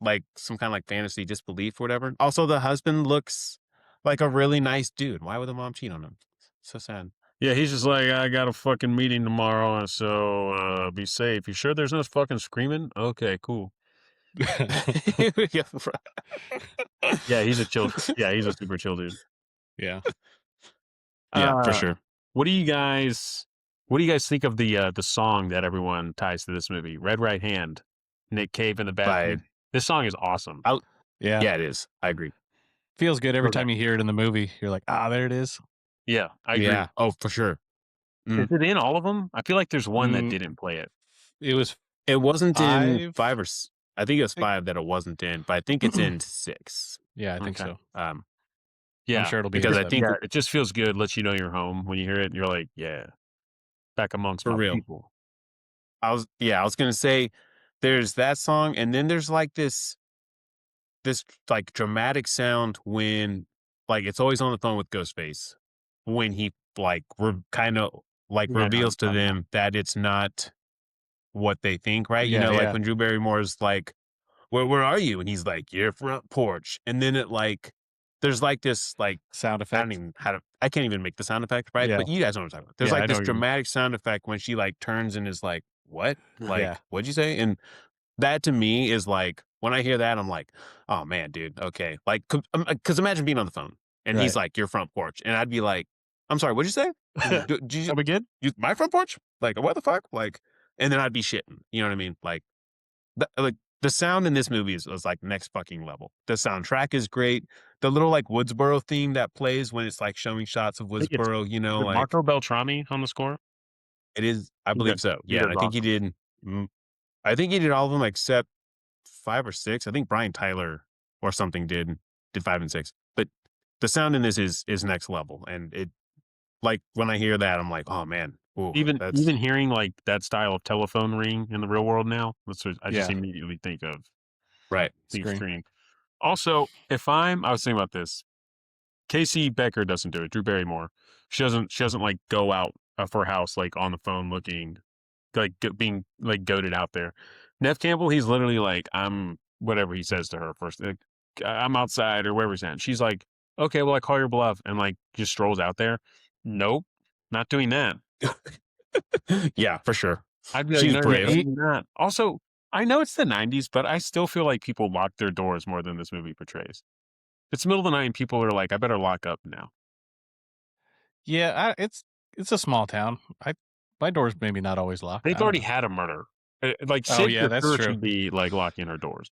like some kind of like fantasy disbelief or whatever. Also, the husband looks like a really nice dude. Why would the mom cheat on him? So sad. Yeah, he's just like, I got a fucking meeting tomorrow, and so be safe. You sure there's no fucking screaming? Okay, cool. Yeah, Yeah, he's a chill. Yeah, he's a super chill dude. Yeah. yeah, for sure. What do you guys think of the song that everyone ties to this movie? Red Right Hand, Nick Cave and the Bad By- Seeds. This song is awesome. Yeah. Yeah, it is. I agree. Feels good every Okay. time you hear it in the movie. You're like, there it is. Yeah, I agree. Yeah. Oh, for sure. Is it in all of them? I feel like there's one that Mm, didn't play it. It was It wasn't in 5. 5 or I think it was I think- 5 that it wasn't in, but I think it's in 6. Yeah, I think Okay. so. Um, Yeah, I'm sure it'll be because in I 7. think yeah, it just feels good. Lets you know you're home when you hear it. And you're like, yeah, back amongst for my real. people. I was gonna say there's that song, and then there's like this like dramatic sound when like it's always on the phone with Ghostface when he like kind of like Yeah, I know what reveals to you're talking about. them that it's not what they think, right? You Yeah, know, like yeah. when Drew Barrymore's like, where are you? And he's like, your front porch. And then it like there's like this like Sound I don't effect. even I can't even make the sound effect, right? Yeah. But you guys know what I'm talking about. There's Yeah, I like know this what you mean. dramatic sound effect when she like turns and is like, what? Like, Yeah. what'd you say? And that to me is like when I hear that, I'm like, oh man, dude, okay. Like, because imagine being on the phone and he's Right. like, your front porch, and I'd be like, I'm sorry, what'd you say? Did you Are we good? use my front porch? Like, what the fuck? Like, and then I'd be shitting. You know what I mean? Like the sound in this movie is like next fucking level. The soundtrack is great. The little like Woodsboro theme that plays when it's like showing shots of I think it's Woodsboro, you know, is it like Marco Beltrami on the score. it is. I He does, believe so. he Yeah, does and I think he awesome. did. I think he did all of them except 5 or 6. I think Brian Tyler or something did 5 and 6. But the sound in this is next level, and it like when I hear that, I'm like, oh man, ooh, Even that's hearing like that style of telephone ring in the real world now, that's what I just Yeah. immediately think of right. Steve Scream. Scream. Also, I was thinking about this. Casey Becker doesn't do it. Drew Barrymore. She doesn't like go out of her house like on the phone looking like being like goaded out there. Nev Campbell, he's literally like, I'm whatever he says to her first. Like, I'm outside or wherever he's at. She's like, okay, well I call your bluff, and like just strolls out there. Nope, not doing that. Yeah, for sure. I'd be like, She's no, brave. you're not. Also, I know it's the '90s, but I still feel like people lock their doors more than this movie portrays. It's the middle of the night, and people are like, I better lock up now. Yeah, it's a small town. My door's maybe not always locked. I They've don't already know. had a murder. Like Oh Sid yeah, for that's sure true. should be like locking her doors.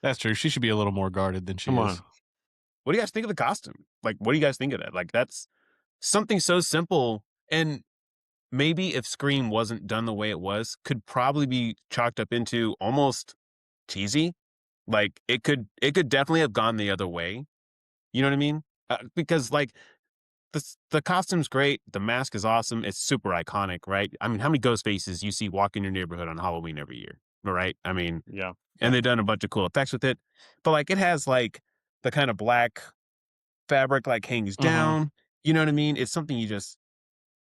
That's true. She should be a little more guarded than she Come is. on. What do you guys think of the costume? Like, what do you guys think of that? Like, that's something so simple, and maybe if Scream wasn't done the way it was, could probably be chalked up into almost cheesy. Like, it could definitely have gone the other way. You know what I mean? Because like the costume's great, the mask is awesome, it's super iconic, right? I mean, how many ghost faces you see walk in your neighborhood on Halloween every year, right? I mean, Yeah. and they've done a bunch of cool effects with it, but like it has like the kind of black fabric like hangs down. You know what I mean? It's something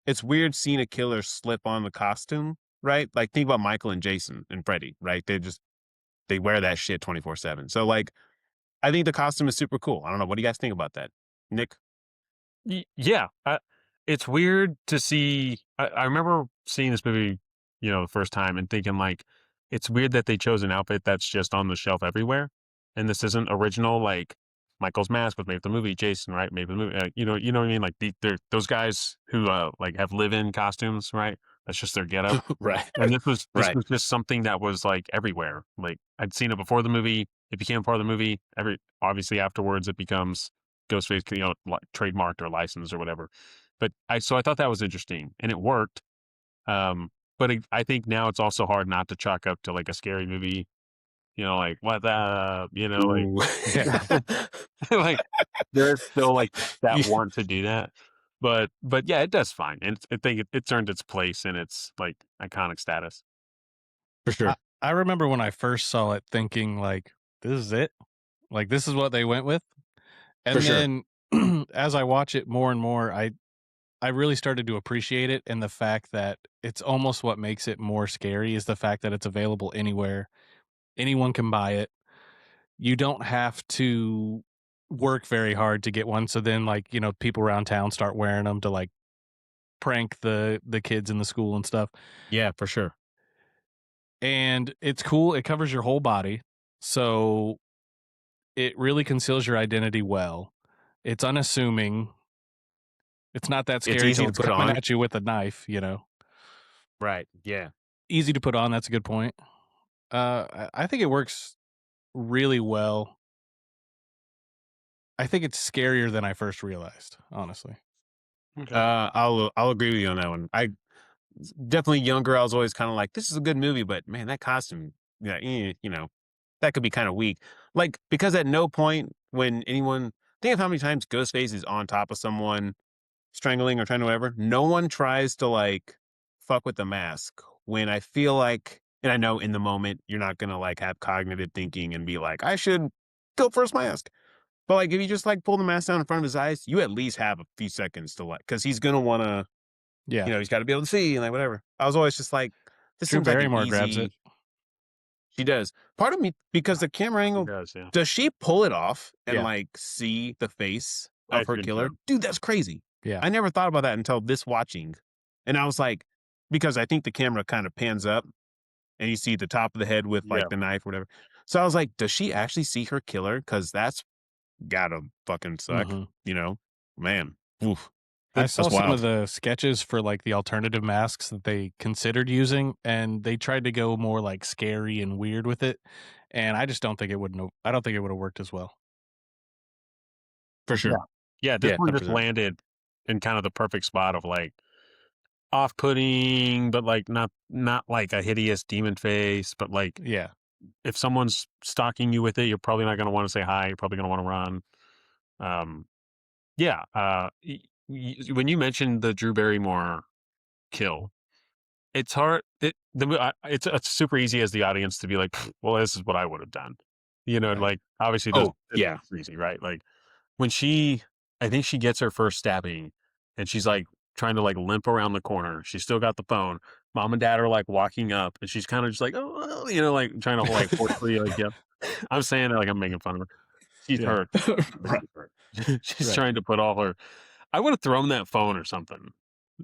it's weird seeing a killer slip on the costume, right? Like think about Michael and Jason and Freddy, right? They wear that shit 24/7. So like I think the costume is super cool. I don't know. What do you guys think about that? Nick? Yeah. It's weird to see. I remember seeing this movie, the first time and thinking like, it's weird that they chose an outfit that's just on the shelf everywhere, and this isn't original. Like Michael's mask was made for the movie, Jason, right? Made for the movie. You know what I mean? Like they're those guys who like have live-in costumes, right? That's just their getup. Right. And this Right. was just something that was like everywhere. Like I'd seen it before the movie. It became part of the movie. Obviously afterwards it becomes Ghostface, trademarked or licensed or whatever. But I thought that was interesting and it worked. But I think now it's also hard not to chalk up to like a scary movie. Like what like Ooh. like there's still like that You- want to do that. But yeah, it does fine, and I think it's earned its place in its like iconic status. For sure. I remember when I first saw it thinking like, this is it? Like this is what they went with? And For sure. then as I watch it more and more, I really started to appreciate it, and the fact that it's almost what makes it more scary is the fact that it's available anywhere. Anyone can buy it. You don't have to work very hard to get one. So then people around town start wearing them to like prank the kids in the school and stuff. Yeah, for sure. And it's cool. It covers your whole body. So it really conceals your identity well. It's unassuming. It's not that It's scary easy till to it's put coming on. at you with a knife, Right. Yeah. Easy to put on. That's a good point. I think it works really well. I think it's scarier than I first realized, honestly. Okay. I'll agree with you on that one. I definitely younger. I was always kind of like, this is a good movie, but man, that costume, yeah, that could be kind of weak. Like because at no point when anyone think of how many times Ghostface is on top of someone strangling or trying to whatever, no one tries to like fuck with the mask. When I feel like, and I know in the moment you're not gonna like have cognitive thinking and be like, I should go first mask. But like if you just like pull the mask down in front of his eyes, you at least have a few seconds to like, because he's gonna want to, Yeah. he's got to be able to see and like whatever. I was always just like, this Drew seems like an Barrymore grabs it. easy. She does. Part of me because the camera He angle. does, yeah. Does she pull it off and Yeah. like see the face I of her think killer? so. Dude, that's crazy. Yeah. I never thought about that until this watching. And I was like, because I think the camera kind of pans up and you see the top of the head with like Yeah. the knife or whatever. So I was like, does she actually see her killer? Because that's gotta fucking suck. Mhm. Man. Oof. I That's saw some wild. of the sketches for like the alternative masks that they considered using, and they tried to go more like scary and weird with it. And I just don't think it wouldn't. I don't think it would have worked as well. For sure. Yeah, this Yeah, one just 100%. landed in kind of the perfect spot of like off-putting, but like not like a hideous demon face, but like Yeah. if someone's stalking you with it, you're probably not going to want to say hi. You're probably going to want to run. Yeah. When you mentioned the Drew Barrymore kill, it's hard. It's super easy as the audience to be like, well, this is what I would have done. Right. Like obviously, Oh, it's yeah. easy, right? Like when I think she gets her first stabbing, and she's like trying to like limp around the corner. She's still got the phone. Mom and dad are like walking up, and she's kind of just like, oh, like trying to like forcefully like, yep. I'm saying it like I'm making fun of her. She's Yeah. hurt. Right. She's Right. trying to put all her. I would have thrown that phone or something.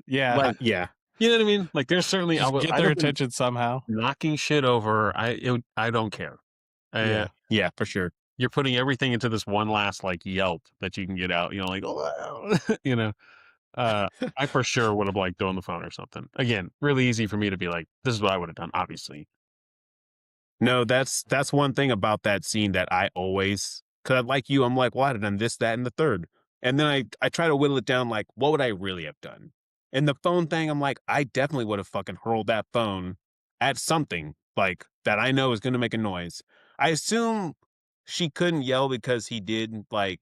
Yeah. Like, Yeah. you know what I mean? Like, there's certainly Just get I'd their have been attention somehow. knocking shit over. I don't care. Yeah. Yeah, for sure. You're putting everything into this one last like yelp that you can get out. Like, oh, I for sure would have like thrown the phone or something. Again, really easy for me to be like, this is what I would have done. Obviously, No, that's one thing about that scene that I always, because like you, I'm like, well, I'd have done this, that, and the third. And then I try to whittle it down, like, what would I really have done? And the phone thing, I'm like, I definitely would have fucking hurled that phone at something like that I know is going to make a noise. I assume she couldn't yell because he did like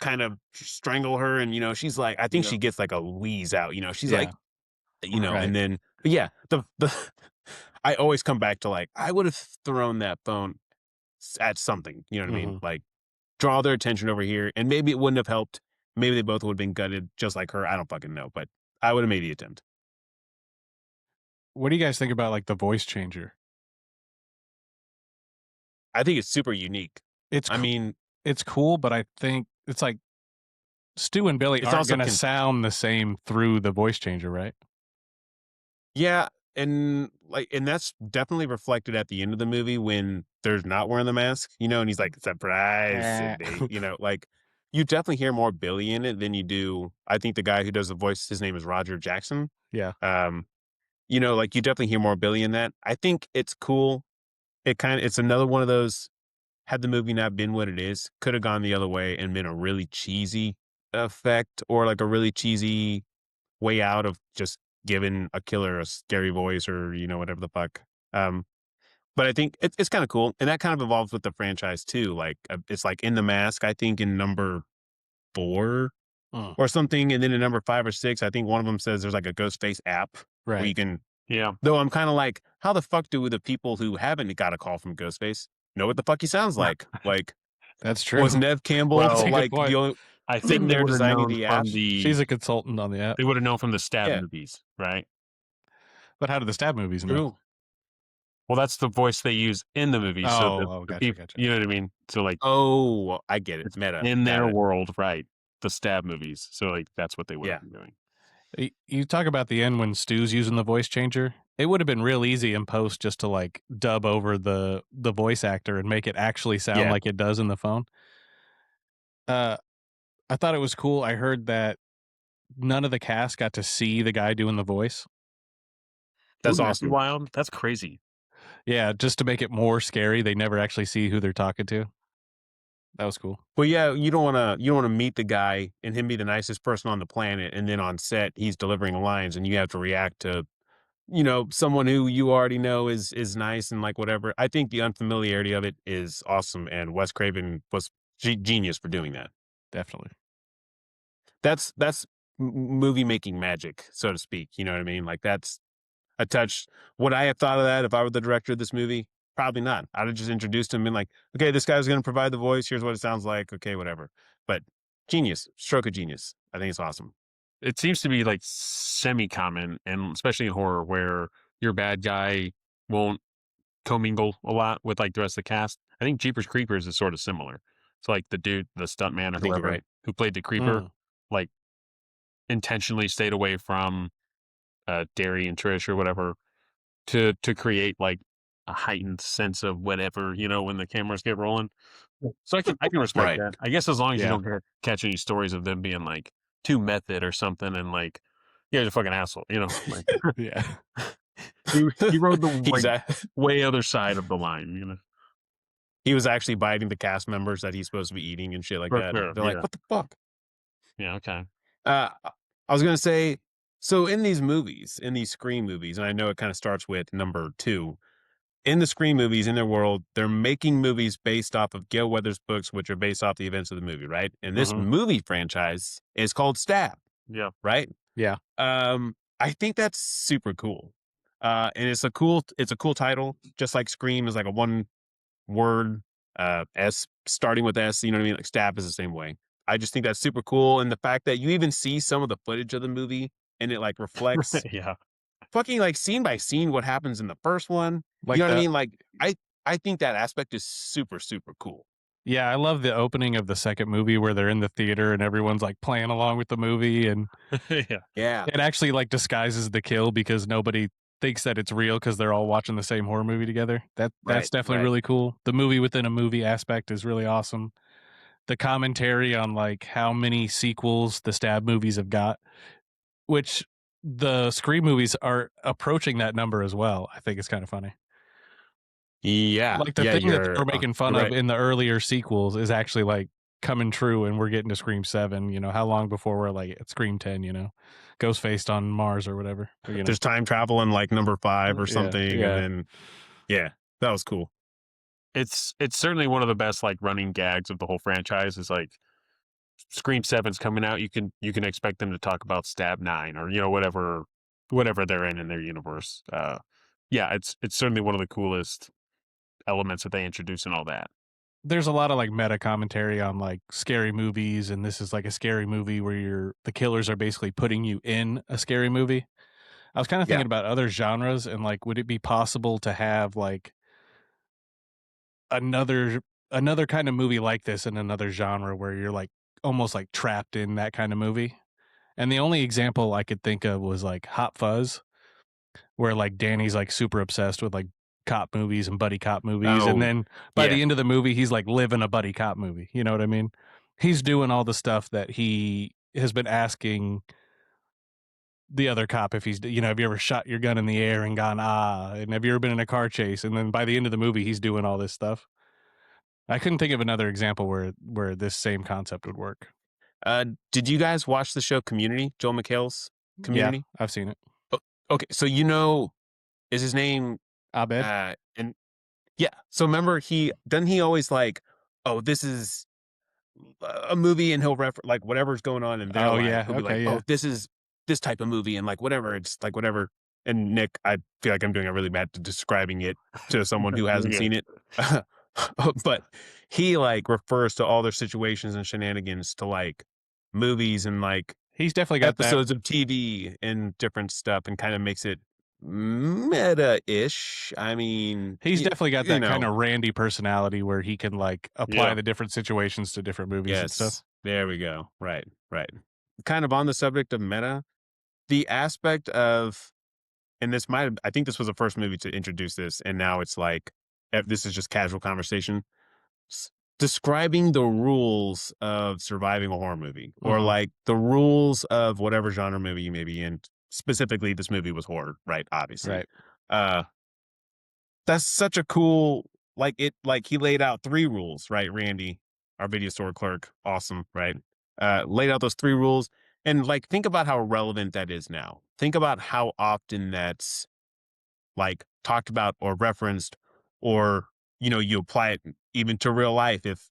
kind of strangle her. And, she's like, I think Yeah. she gets like a wheeze out, she's Yeah. like, Right. and then, but yeah, the I always come back to like, I would have thrown that phone at something, you know what I mean? Mhm. Like, draw their attention over here, and maybe it wouldn't have helped. Maybe they both would have been gutted just like her. I don't fucking know, but I would have made the attempt. What do you guys think about like the voice changer? I think it's super unique. It's I mean, it's cool, but I think it's like Stu and Billy It's aren't also going to sound the same through the voice changer, right? yeah, and that's definitely reflected at the end of the movie when they're not wearing the mask, and he's like, surprise, Sydney, like you definitely hear more Billy in it than you do. I think the guy who does the voice, his name is Roger Jackson. Yeah. Like you definitely hear more Billy in that. I think it's cool. It's another one of those, had the movie not been what it is, could have gone the other way and been a really cheesy effect or like a really cheesy way out of just giving a killer a scary voice or, whatever the fuck. But I think it's kind of cool. And that kind of evolves with the franchise too. Like it's like in The Mask, I think in number 4 or something. And then in number 5 or 6, I think one of them says there's like a Ghostface app where you Right. can, yeah. though I'm kind of like, how the fuck do the people who haven't got a call from Ghostface know what the fuck he sounds like? Like, That's true. was Nev Campbell Well, That's a good like point. the only I sitting think they there would have designing known the from apps? She's a consultant on the app. They would have known from the stab Yeah. movies, right? But how do the stab movies know? True. Well, that's the voice they use in the movie. So the Gotcha, people, gotcha. you know what I mean? So like Oh, I get it. it's Meta. in Got their it. world, right? The stab movies. So like that's what they would have been doing. You talk about the end when Stu's using the voice changer. It would have been real easy in post just to like dub over the voice actor and make it actually sound Yeah. like it does in the phone. I thought it was cool. I heard that none of the cast got to see the guy doing the voice. That's Ooh, that'd be awesome. wild. That's crazy. Yeah, just to make it more scary. They never actually see who they're talking to. That was cool. Well, yeah, you don't wanna meet the guy and him be the nicest person on the planet, and then on set he's delivering lines, and you have to react to someone who you already know is nice and like whatever. I think the unfamiliarity of it is awesome, and Wes Craven was genius for doing that. Definitely. That's movie making magic, so to speak. You know what I mean? Like that's a touch. Would I have thought of that if I were the director of this movie? Probably not. I'd have just introduced him and been like, okay, this guy's going to provide the voice. Here's what it sounds like. Okay, whatever. But genius, stroke of genius. I think it's awesome. It seems to be like semi-common, and especially in horror, where your bad guy won't commingle a lot with like the rest of the cast. I think Jeepers Creepers is sort of similar. So like the dude, the stuntman I or think you're whoever right. who played the creeper, Mm. like intentionally stayed away from Derry and Trish or whatever to create like a heightened sense of whatever, when the cameras get rolling. So I can respect Right. that. I guess as long as you Yeah. don't catch any stories of them being like too method or something and like, yeah, he's a fucking asshole, like Yeah. he rode the He's like a, way other side of the line. he was actually biting the cast members that he's supposed to be eating and shit like For that. sure. They're like, Yeah. what the fuck? Yeah. Okay. I was gonna say, so in these movies, in these Scream movies, and I know it kind of starts with number 2. In the Scream movies, in their world, they're making movies based off of Gail Weathers' books, which are based off the events of the movie, right? And this Mhm. movie franchise is called Stab, Yeah. right? Yeah. I think that's super cool. And it's a cool title, just like Scream is like a one word, S starting with S, you know what I mean? Like Stab is the same way. I just think that's super cool. And the fact that you even see some of the footage of the movie and it like reflects Yeah. fucking like scene by scene what happens in the first one. You Like know what I the mean? Like I think that aspect is super, super cool. Yeah, I love the opening of the second movie where they're in the theater and everyone's like playing along with the movie, and Yeah. Yeah. it actually like disguises the kill because nobody thinks that it's real because they're all watching the same horror movie together. That's Right. definitely Right. really cool. The movie within a movie aspect is really awesome. The commentary on like how many sequels the Stab movies have got, which the Scream movies are approaching that number as well. I think it's kind of funny. Yeah. Like the Yeah, thing that they were making fun you're of right. in the earlier sequels is actually like coming true, and we're getting to Scream 7. How long before we're like at Scream 10? Ghostface on Mars or whatever. There's time travel in like number 5 or Yeah, something. And yeah. then yeah, that was cool. It's certainly one of the best like running gags of the whole franchise. Is like Scream 7's coming out. You can expect them to talk about Stab 9 or whatever they're in their universe. Yeah, it's certainly one of the coolest elements that they introduce and all that. There's a lot of like meta commentary on like scary movies, and this is like a scary movie where the killers are basically putting you in a scary movie. I was kind of Yeah. thinking about other genres and like, would it be possible to have like another kind of movie like this in another genre where you're like almost like trapped in that kind of movie? And the only example I could think of was like Hot Fuzz, where like Danny's like super obsessed with like cop movies and buddy cop movies, and Oh, then by yeah. the end of the movie he's like living a buddy cop movie. You know what I mean? He's doing all the stuff that he has been asking the other cop if he's, have you ever shot your gun in the air and gone and have you ever been in a car chase? And then by the end of the movie he's doing all this stuff. I couldn't think of another example where this same concept would work. Did you guys watch the show Community? Joel McHale's Yeah, Community? I've seen it. Okay, so is his name Abed. and yeah. So remember doesn't he always like, oh, this is a movie, and he'll refer like whatever's going on in their Oh life. yeah, He'll be like, okay, oh, yeah. this is this type of movie, and like whatever, it's like whatever. And Nick, I feel like I'm doing a really bad describing it to someone who hasn't Yeah. seen it. But he like refers to all their situations and shenanigans to like movies and like He's definitely got that. episodes of TV and different stuff, and kind of makes it meta-ish. I mean, He's definitely got that kind know. of Randy personality where he can like apply Yeah. the different situations to different movies and stuff. Yes, there we go. Right. Kind of on the subject of meta, the aspect of, and I think this was the first movie to introduce this, and now it's like, this is just casual conversation. Describing the rules of surviving a horror movie, or Mhm. like the rules of whatever genre movie you may be in. Specifically, this movie was horror, right? Obviously. Right. That's such a cool, like he laid out 3 rules, right, Randy? our video store clerk, awesome, right? Laid out those 3 rules, and like think about how relevant that is now. Think about how often that's like talked about or referenced, or you apply it even to real life. If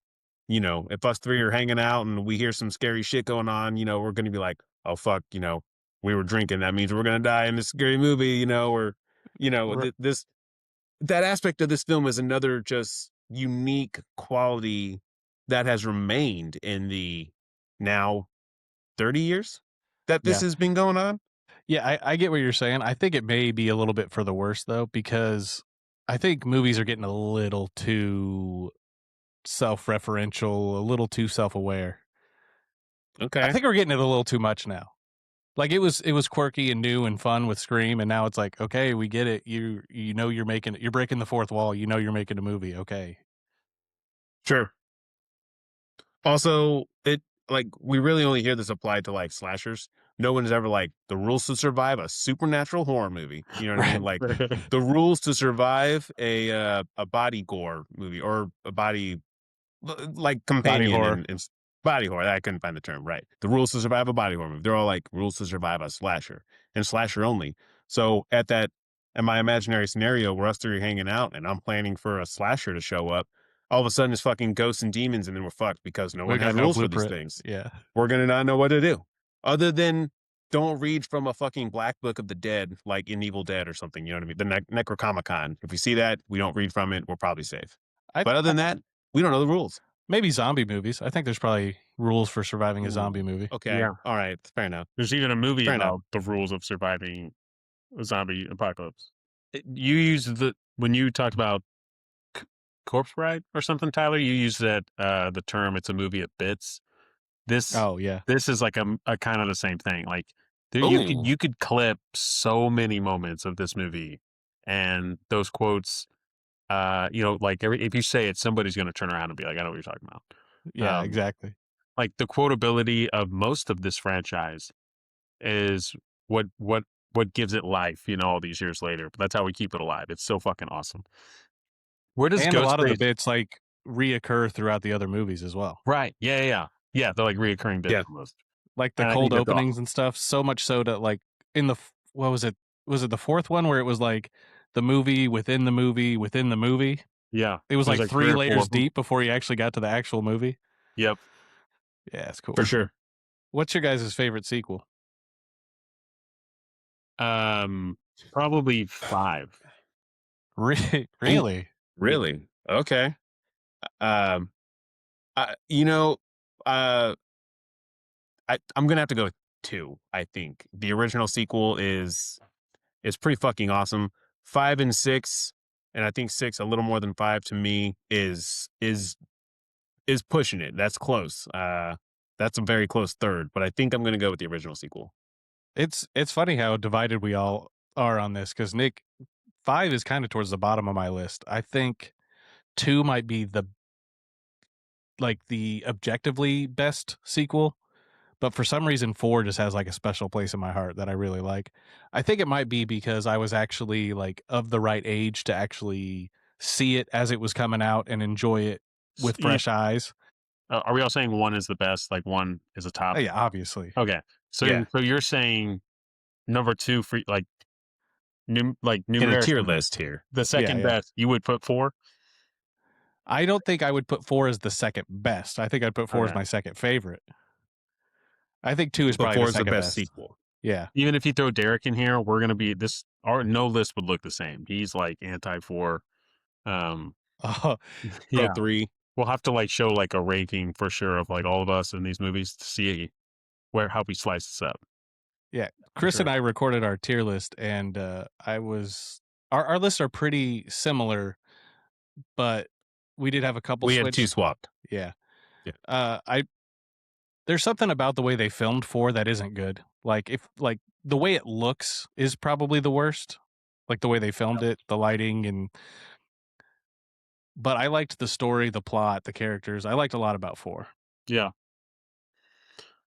us 3 are hanging out and we hear some scary shit going on, we're gonna be like, oh fuck, we were drinking, that means we're gonna die in this scary movie, or R- this that aspect of this film is another just unique quality that has remained in the now 30 years that this yeah. has been going on. Yeah, I get what you're saying. I think it may be a little bit for the worse though, because I think movies are getting a little too self-referential, a little too self-aware. I Okay. think we're getting it a little too much now. Like it was quirky and new and fun with Scream, and now it's like, okay, we get it. You're breaking the fourth wall. You're making a movie. Okay. Sure. Also, it like we really only hear this applied to like slashers. No one's ever like the rules to survive a supernatural horror movie. You know what I mean? Right. Like the rules to survive a body gore movie, or a body like Body companion horror. and body horror. I couldn't find the term right. The rules to survive a body horror movie. They're all like rules to survive a slasher, and slasher only. So in my imaginary scenario where us 3 are hanging out and I'm planning for a slasher to show up, all of a sudden it's fucking ghosts and demons, and then we're fucked because no We one got has no rules for these blueprint. things. Yeah. We're gonna not know what to do, other than don't read from a fucking black book of the dead like in Evil Dead or something. You know what I mean? The Necronomicon. If we see that, we don't read from it, we're probably safe. I, But other I than that, we don't know the rules. maybe zombie movies. I think there's probably rules for surviving a Ooh, zombie movie. okay. Yeah. All right. Fair enough. There's even a movie Fair enough. about the rules of surviving a zombie apocalypse. You used when you talked about Corpse Bride or something, Tyler. You used the term. It's a movie at bits. This Oh yeah. this is like a kind of the same thing. Like Ooh. you could clip so many moments of this movie, and those quotes. Like if you say it, somebody's going to turn around and be like, "I know what you're talking about." Yeah, Um, exactly. like the quotability of most of this franchise is what what what gives it life. All these years later, but that's how we keep it alive. It's so fucking awesome. Where does And a lot of the Ghostface? bits like reoccur throughout the other movies as well. Right? Yeah. They're like reoccurring bits Yeah. almost. Like the And I cold think that's openings awesome. and stuff. So much so that like in the what was it? Was it the fourth one where it was like the movie within the movie within the movie? Yeah, It was there's like like 3 three or 4 layers of them. deep before you actually got to the actual movie. Yep. Yeah, it's cool. For sure. What's your guys' favorite sequel? Probably 5. Really? Really? Okay. Um, I, you know, uh, I'm gonna have to go with 2. I think the original sequel is pretty fucking awesome. 5 and 6, and I think 6 a little more than 5 to me is pushing it. That's close. That's a very close third, but I think I'm gonna go with the original sequel. It's funny how divided we all are on this because Nick, 5 is kind of towards the bottom of my list. I think 2 might be the objectively best sequel, but for some reason 4 just has like a special place in my heart that I really like. I think it might be because I was actually like of the right age to actually see it as it was coming out and enjoy it with fresh eyes. Are we all saying 1 is the best? Like 1 is a top? Oh, yeah, obviously. Okay. So Yeah. so you're saying number 2 for like In a tier numerically list here. the second yeah. best. You would put 4? I don't think I would put 4 as the second best. I think I'd put 4 as Okay. my second favorite. I think 2 is But probably 4 the is the second best best. sequel. Yeah. Even if you throw Derek in here, we're gonna be this. No list would look the same. He's like anti 4. Oh, Yeah, Pro 3. we'll have to like show like a ranking for sure of like all of us in these movies to see how we slice this up. yeah. Chris sure. and I recorded our tier list, and our lists are pretty similar, but we did have a couple We switch. had 2 swapped. Yeah. Yeah. There's something about the way they filmed 4 that isn't good. Like the way it looks is probably the worst. Like the way they filmed it, the lighting but I liked the story, the plot, the characters. I liked a lot about 4. Yeah,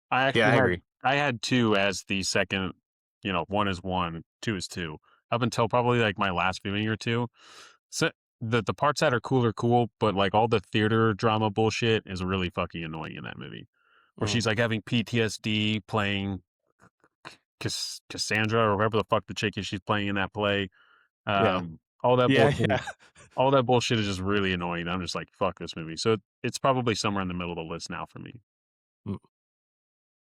I actually Yeah, I agree. I had 2 as the second. 1 is 1, 2 is 2, up until probably like my last viewing or 2. So the parts that are cool, but like all the theater drama bullshit is really fucking annoying in that movie. Where she's like having PTSD playing Cassandra or whoever the fuck the chick is she's playing in that play. All that bullshit. Yeah. All that bullshit is just really annoying. I'm just like, fuck this movie. So it's probably somewhere in the middle of the list now for me. Mm.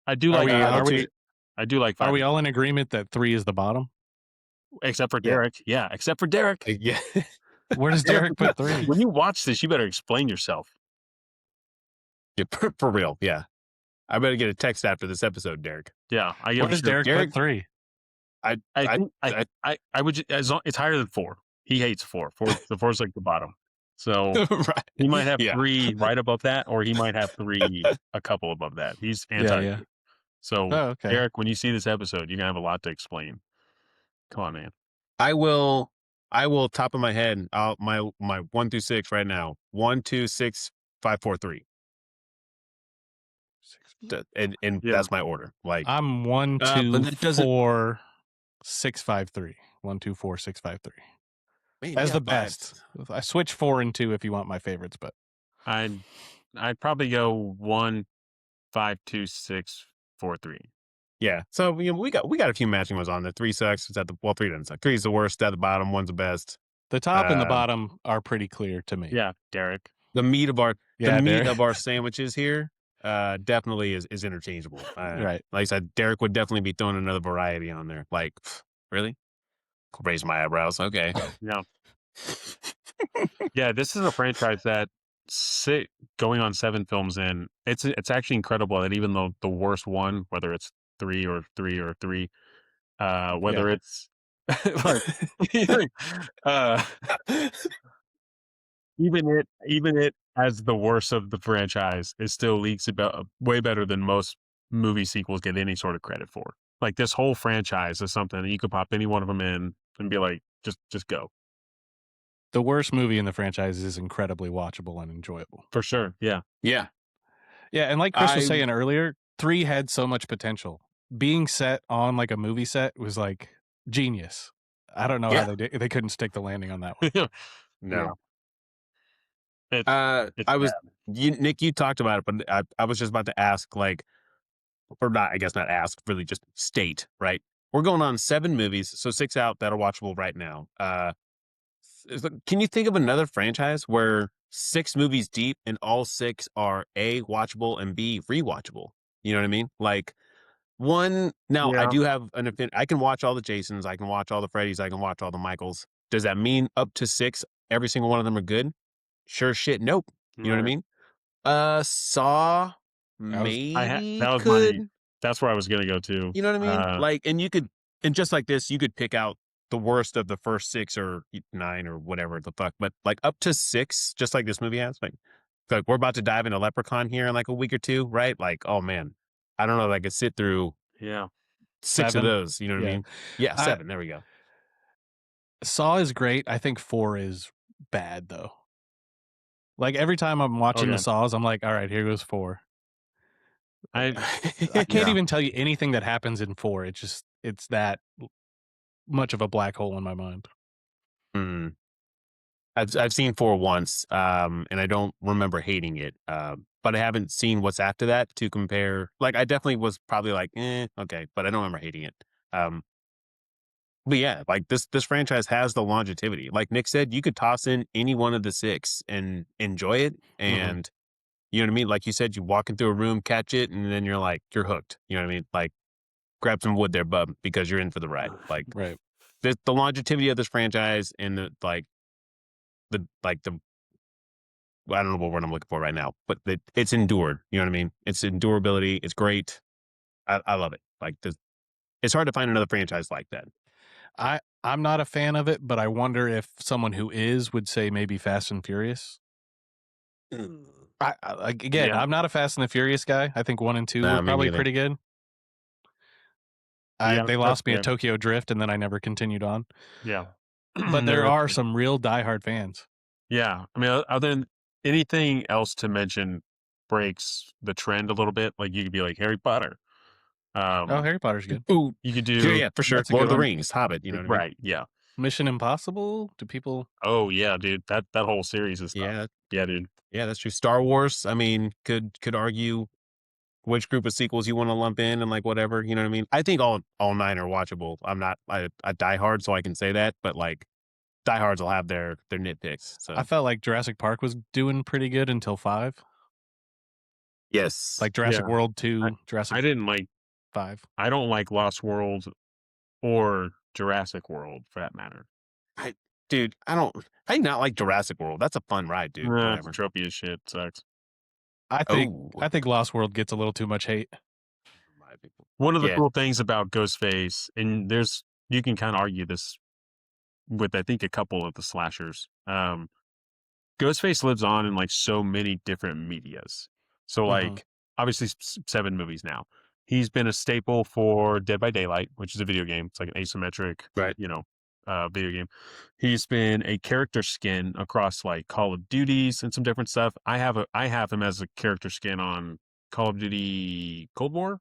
I do Are like. I do like. Are Five we all in agreement that 3 is the bottom? except for Yeah. Derek? Yeah, except for Derek. Yeah. Where does Derek put 3? When you watch this, you better explain yourself. Yeah, for real. Yeah. I better get a text after this episode, Derek. Yeah, I Where does Derek put 3? I would. It's higher than 4. He hates 4. 4 is like the bottom. So right. he might have Yeah. 3 right above that, or he might have 3 a couple above that. He's anti. Yeah. So Oh, okay. Derek, when you see this episode, you're gonna have a lot to explain. Come on, man. I will top of my head. My 1 through 6 right now. 1, 2, 6, 5, 4, 3. And that's my order. Like I'm 1, but 2, that doesn't- 4, 6, 5, 3. 1, 2, 4, 6, 5, 3. man, As yeah, the but- best. I switch 4 and 2 if you want my favorites, but I'd probably go 1, 5, 2, 6, 4, 3. Yeah. So we got a few matching ones on there. 3 sucks. It's at the 3 doesn't suck. 3 is the worst. At the bottom, 1's the best. the top and the bottom are pretty clear to me. Yeah, Derek. The meat of our Derek. of our sandwiches here definitely is interchangeable. Right. Like I said, Derek would definitely be throwing another variety on there. Like, really? Raise my eyebrows. Okay. Yeah. Yeah, this is a franchise that going on 7 films in. It's actually incredible that even though the worst one, whether it's 3 or 3 or 3, whether it's like even it as the worst of the franchise, it still leaks about way better than most movie sequels get any sort of credit for. Like this whole franchise is something that you could pop any one of them in and be like, just go. The worst movie in the franchise is incredibly watchable and enjoyable. For sure. Yeah. Yeah. Yeah, and like Chris was saying earlier, 3 had so much potential. Being set on like a movie set was like genius. I don't know how they couldn't stick the landing on that one. No. Yeah. Nick, you talked about it, but I was just about to ask, like, or not, I guess not ask, really just state, right? We're going on 7 movies, so 6 out that are watchable right now. Can you think of another franchise where 6 movies deep and all 6 are A, watchable, and B, rewatchable? You know what I mean? Like, one, now I do have an opinion. I can watch all the Jasons, I can watch all the Freddys, I can watch all the Michaels. Does that mean up to 6, every single one of them are good? Sure shit, nope. You know what I mean? Saw, maybe that's where I was gonna go to. You know what I mean? Like, and just like this, you could pick out the worst of the first 6 or 9 or whatever the fuck, but like up to 6, just like this movie has. Like we're about to dive into Leprechaun here in like a week or 2, right? Like, oh man, I don't know if I could sit through 6 7? of those. You know what I mean? Yeah, 7. There we go. Saw is great. I think 4 is bad though. Like every time I'm watching the Saws, I'm like, all right, here goes 4. I can't even tell you anything that happens in 4. It's that much of a black hole in my mind. I've seen 4 once, and I don't remember hating it. But I haven't seen what's after that to compare. Like, I definitely was probably like, okay, but I don't remember hating it. But yeah, like this franchise has the longevity. Like Nick said, you could toss in any one of the 6 and enjoy it. And you know what I mean? Like you said, you walk into a room, catch it, and then you're like, you're hooked. You know what I mean? Like, grab some wood there, bub, because you're in for the ride. Like, right. The longevity of this franchise and the I don't know what word I'm looking for right now, but it's endured. You know what I mean? It's endurability. It's great. I love it. Like it's hard to find another franchise like that. I'm not a fan of it, but I wonder if someone who is would say maybe Fast and Furious. I'm not a Fast and the Furious guy. I think 1 and 2 were probably pretty good. They lost me at Tokyo Drift, and then I never continued on. Yeah. But there are some real diehard fans. Yeah. I mean, other than anything else to mention breaks the trend a little bit, like you could be like Harry Potter. Harry Potter's good. Ooh, you could do for sure. Lord of the Rings, Hobbit, you know what I mean? Right, yeah. Mission Impossible? Do people? Oh yeah, dude. That whole series is tough. Yeah, Yeah, dude. yeah, that's true. Star Wars. I mean, could argue which group of sequels you want to lump in and like whatever. You know what I mean? I think all nine are watchable. I'm not a diehard, so I can say that, but like diehards will have their nitpicks. So I felt like Jurassic Park was doing pretty good until 5. yes, Like Jurassic Yeah. World I 2, Jurassic I didn't like 5. I don't like Lost World or Jurassic World for that matter. dude, I not like Jurassic World. That's a fun ride, dude. Nah, it's Whatever. tropey as shit. Sucks. I Oh, think Lost World gets a little too much hate. my people. One of the Yeah. cool things about Ghostface, and you can kind of argue this with I think a couple of the slashers. Ghostface lives on in like so many different medias. So like obviously 7 movies now. He's been a staple for Dead by Daylight, which is a video game. It's like an asymmetric, Right. video game. He's been a character skin across like Call of Duties and some different stuff. I have him as a character skin on Call of Duty Cold War.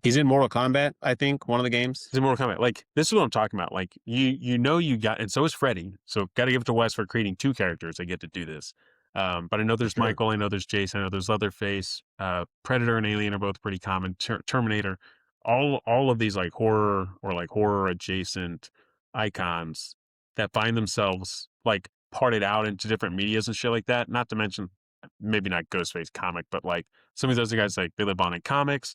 He's in Mortal Kombat, I think, one of the games. He's in Mortal Kombat. Like this is what I'm talking about. Like you got, and so is Freddy. So got to give it to Wes for creating 2 characters that get to do this. But I know there's Sure. Michael. I know there's Jason. I know there's Leatherface. Predator and Alien are both pretty common. Terminator. All of these like horror or like horror adjacent icons that find themselves like parted out into different medias and shit like that. Not to mention maybe not Ghostface comic, but like some of those guys like they live on in comics.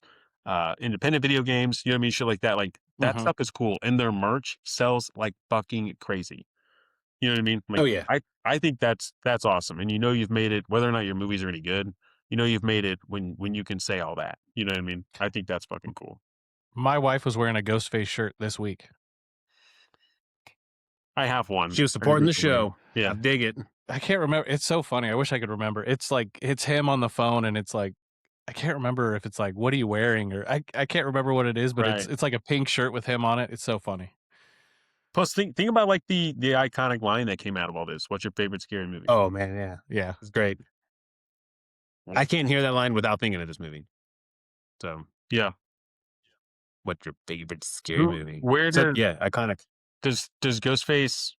Independent video games, you know what I mean? Shit like that. Like that stuff is cool. And their merch sells like fucking crazy. You know what I mean? Like, Oh, yeah. I think that's awesome. And you've made it, whether or not your movies are any good, you've made it when you can say all that. You know what I mean? I think that's fucking cool. My wife was wearing a Ghostface shirt this week. I have one. She was supporting the show. Yeah. I dig it. I can't remember. It's so funny. I wish I could remember. It's like it's him on the phone, and it's like I can't remember if it's like what are you wearing or I can't remember what it is, but Right. it's like a pink shirt with him on it. It's so funny. Plus, think about like the iconic line that came out of all this. What's your favorite scary movie? Oh man, yeah, Yeah. it's great. I can't hear that line without thinking of this movie. So, Yeah. what's your favorite scary movie? Where So, does yeah, iconic. does Ghostface?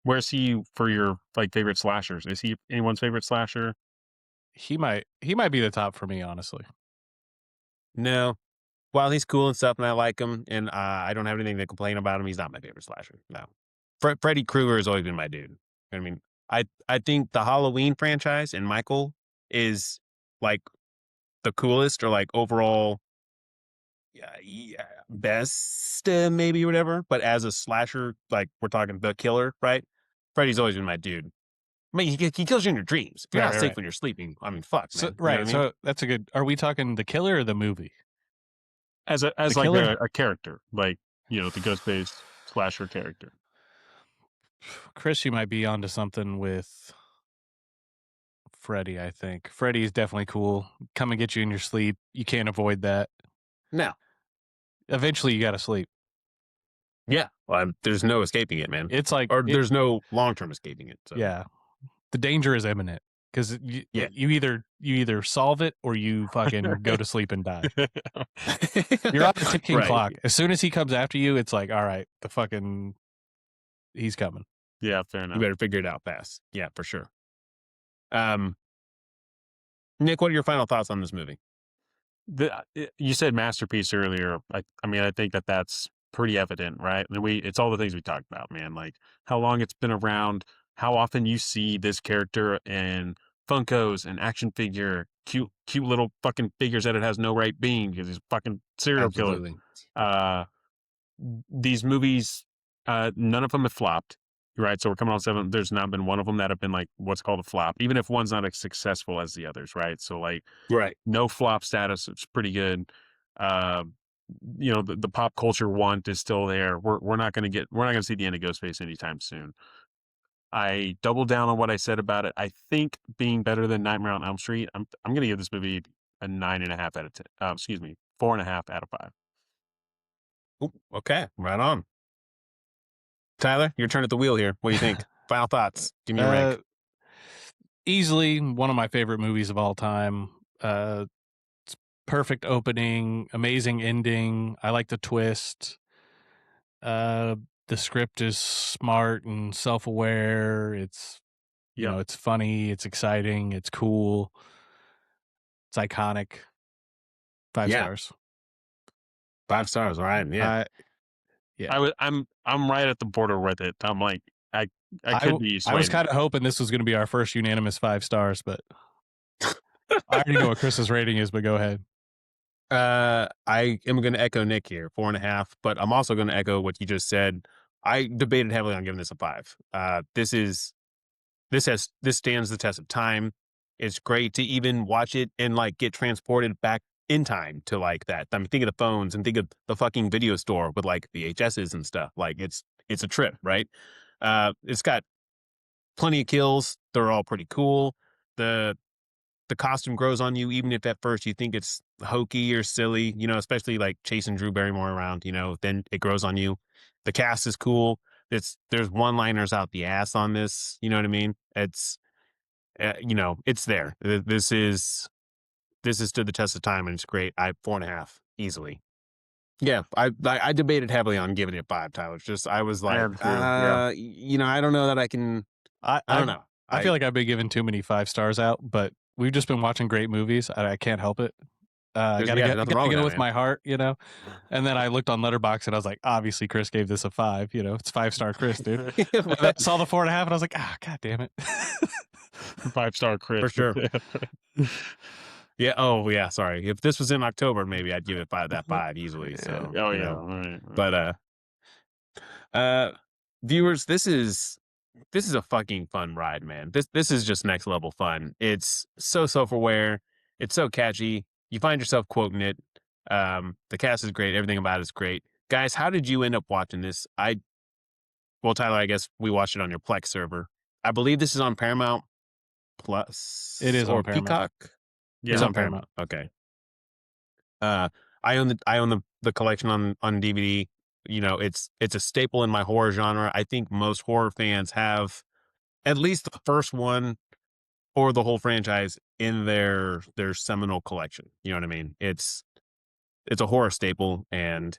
Where's he for your like favorite slashers? Is he anyone's favorite slasher? He might be the top for me, honestly. No, while he's cool and stuff, and I like him, and I don't have anything to complain about him, he's not my favorite slasher. No, Freddy Krueger has always been my dude. I mean, I think the Halloween franchise and Michael is like the coolest or like overall best maybe whatever. But as a slasher, like we're talking the killer, right? Freddy's always been my dude. I mean, he kills you in your dreams. If you're not safe when you're sleeping, I mean, fuck, So man. You know what I mean? so that's a good. Are we talking the killer or the movie? As The like killer? a character, like the Ghostface slasher character. Chris, you might be onto something with Freddy. I think Freddy is definitely cool. Come and get you in your sleep. You can't avoid that. No. Eventually, you got to sleep. Yeah. Well, there's no escaping it, man. It's like There's no long-term escaping it. So. Yeah, the danger is imminent because Yeah. you either solve it or you fucking go to sleep and die. You're on the ticking clock. As soon as he comes after you, it's like, all right, he's coming. Yeah, fair enough. You better figure it out fast. Yeah, for sure. Nick, what are your final thoughts on this movie? You said masterpiece earlier. I mean, I think that's pretty evident, right? And it's all the things we talked about, man. Like how long it's been around, how often you see this character in Funkos and action figure, cute little fucking figures that it has no right being because he's a fucking serial killer. These movies, none of them have flopped, right? So we're coming on 7. There's not been one of them that have been like what's called a flop, even if one's not as successful as the others, right? So like, no flop status. It's pretty good. The pop culture want is still there. We're not going to see the end of Ghostface anytime soon. I double down on what I said about it. I think being better than Nightmare on Elm Street, I'm going to give this movie a 9.5 out of 10. 4.5 out of 5. Ooh, okay, right on. Tyler, your turn at the wheel here. What do you think? Final thoughts. Give me a rank. Easily one of my favorite movies of all time. It's perfect opening, amazing ending. I like the twist. The script is smart and self-aware. It's you know, it's funny, it's exciting, it's cool, it's iconic. 5 Yeah. stars. 5 stars. All right. Yeah. Yeah. I'm right at the border with it. I'm like I could be I was swayed. kind of hoping this was going to be our first unanimous 5 stars, but I already know what Chris's rating is, but go ahead. I am going to echo Nick here, 4.5, but I'm also going to echo what you just said. I debated heavily on giving this a 5. This stands the test of time. It's great to even watch it and like get transported back in time to like that. I mean, think of the phones and think of the fucking video store with like VHSs and stuff. Like it's a trip, right? It's got plenty of kills. They're all pretty cool. The costume grows on you, even if at first you think it's hokey or silly, you know, especially like chasing Drew Barrymore around, you know, then it grows on you. The cast is cool. There's one-liners out the ass on this. You know what I mean? It's, you know, it's there. This is stood the test of time and it's great. 4.5 easily. Yeah, I debated heavily on giving it 5, Tyler. It's just I was like, am too, yeah. you know, I don't know that I can. I don't know. I feel like I've been giving too many 5 stars out, but we've just been watching great movies. I can't help it. I gotta nothing wrong go with with that, my heart, you know. And then I looked on Letterboxd and I was like, obviously Chris gave this a 5. You know, it's 5-star Chris, dude. And then I saw the 4.5 and I was like, god damn it. 5-star Chris. For sure. Yeah. Oh, yeah. Sorry. If this was in October, maybe I'd give it 5 easily. So. Oh you yeah. know. All right. But viewers, this is a fucking fun ride, man. This is just next level fun. It's so self-aware. It's so catchy. You find yourself quoting it. The cast is great. Everything about it is great. Guys, how did you end up watching this? Well, Tyler, I guess we watched it on your Plex server. I believe this is on Paramount Plus. It is or on Paramount. Peacock. Yeah. It's on Paramount. Okay. I own the collection on DVD. You know, it's a staple in my horror genre. I think most horror fans have at least the first one or the whole franchise in their seminal collection. You know what I mean? It's a horror staple, and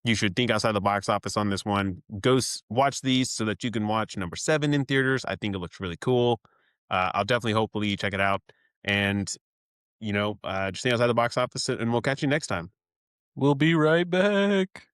you should think outside the box office on this one. Go watch these so that you can watch number 7 in theaters. I think it looks really cool. I'll definitely, hopefully, check it out. And, you know, just think outside the box office, and we'll catch you next time. We'll be right back.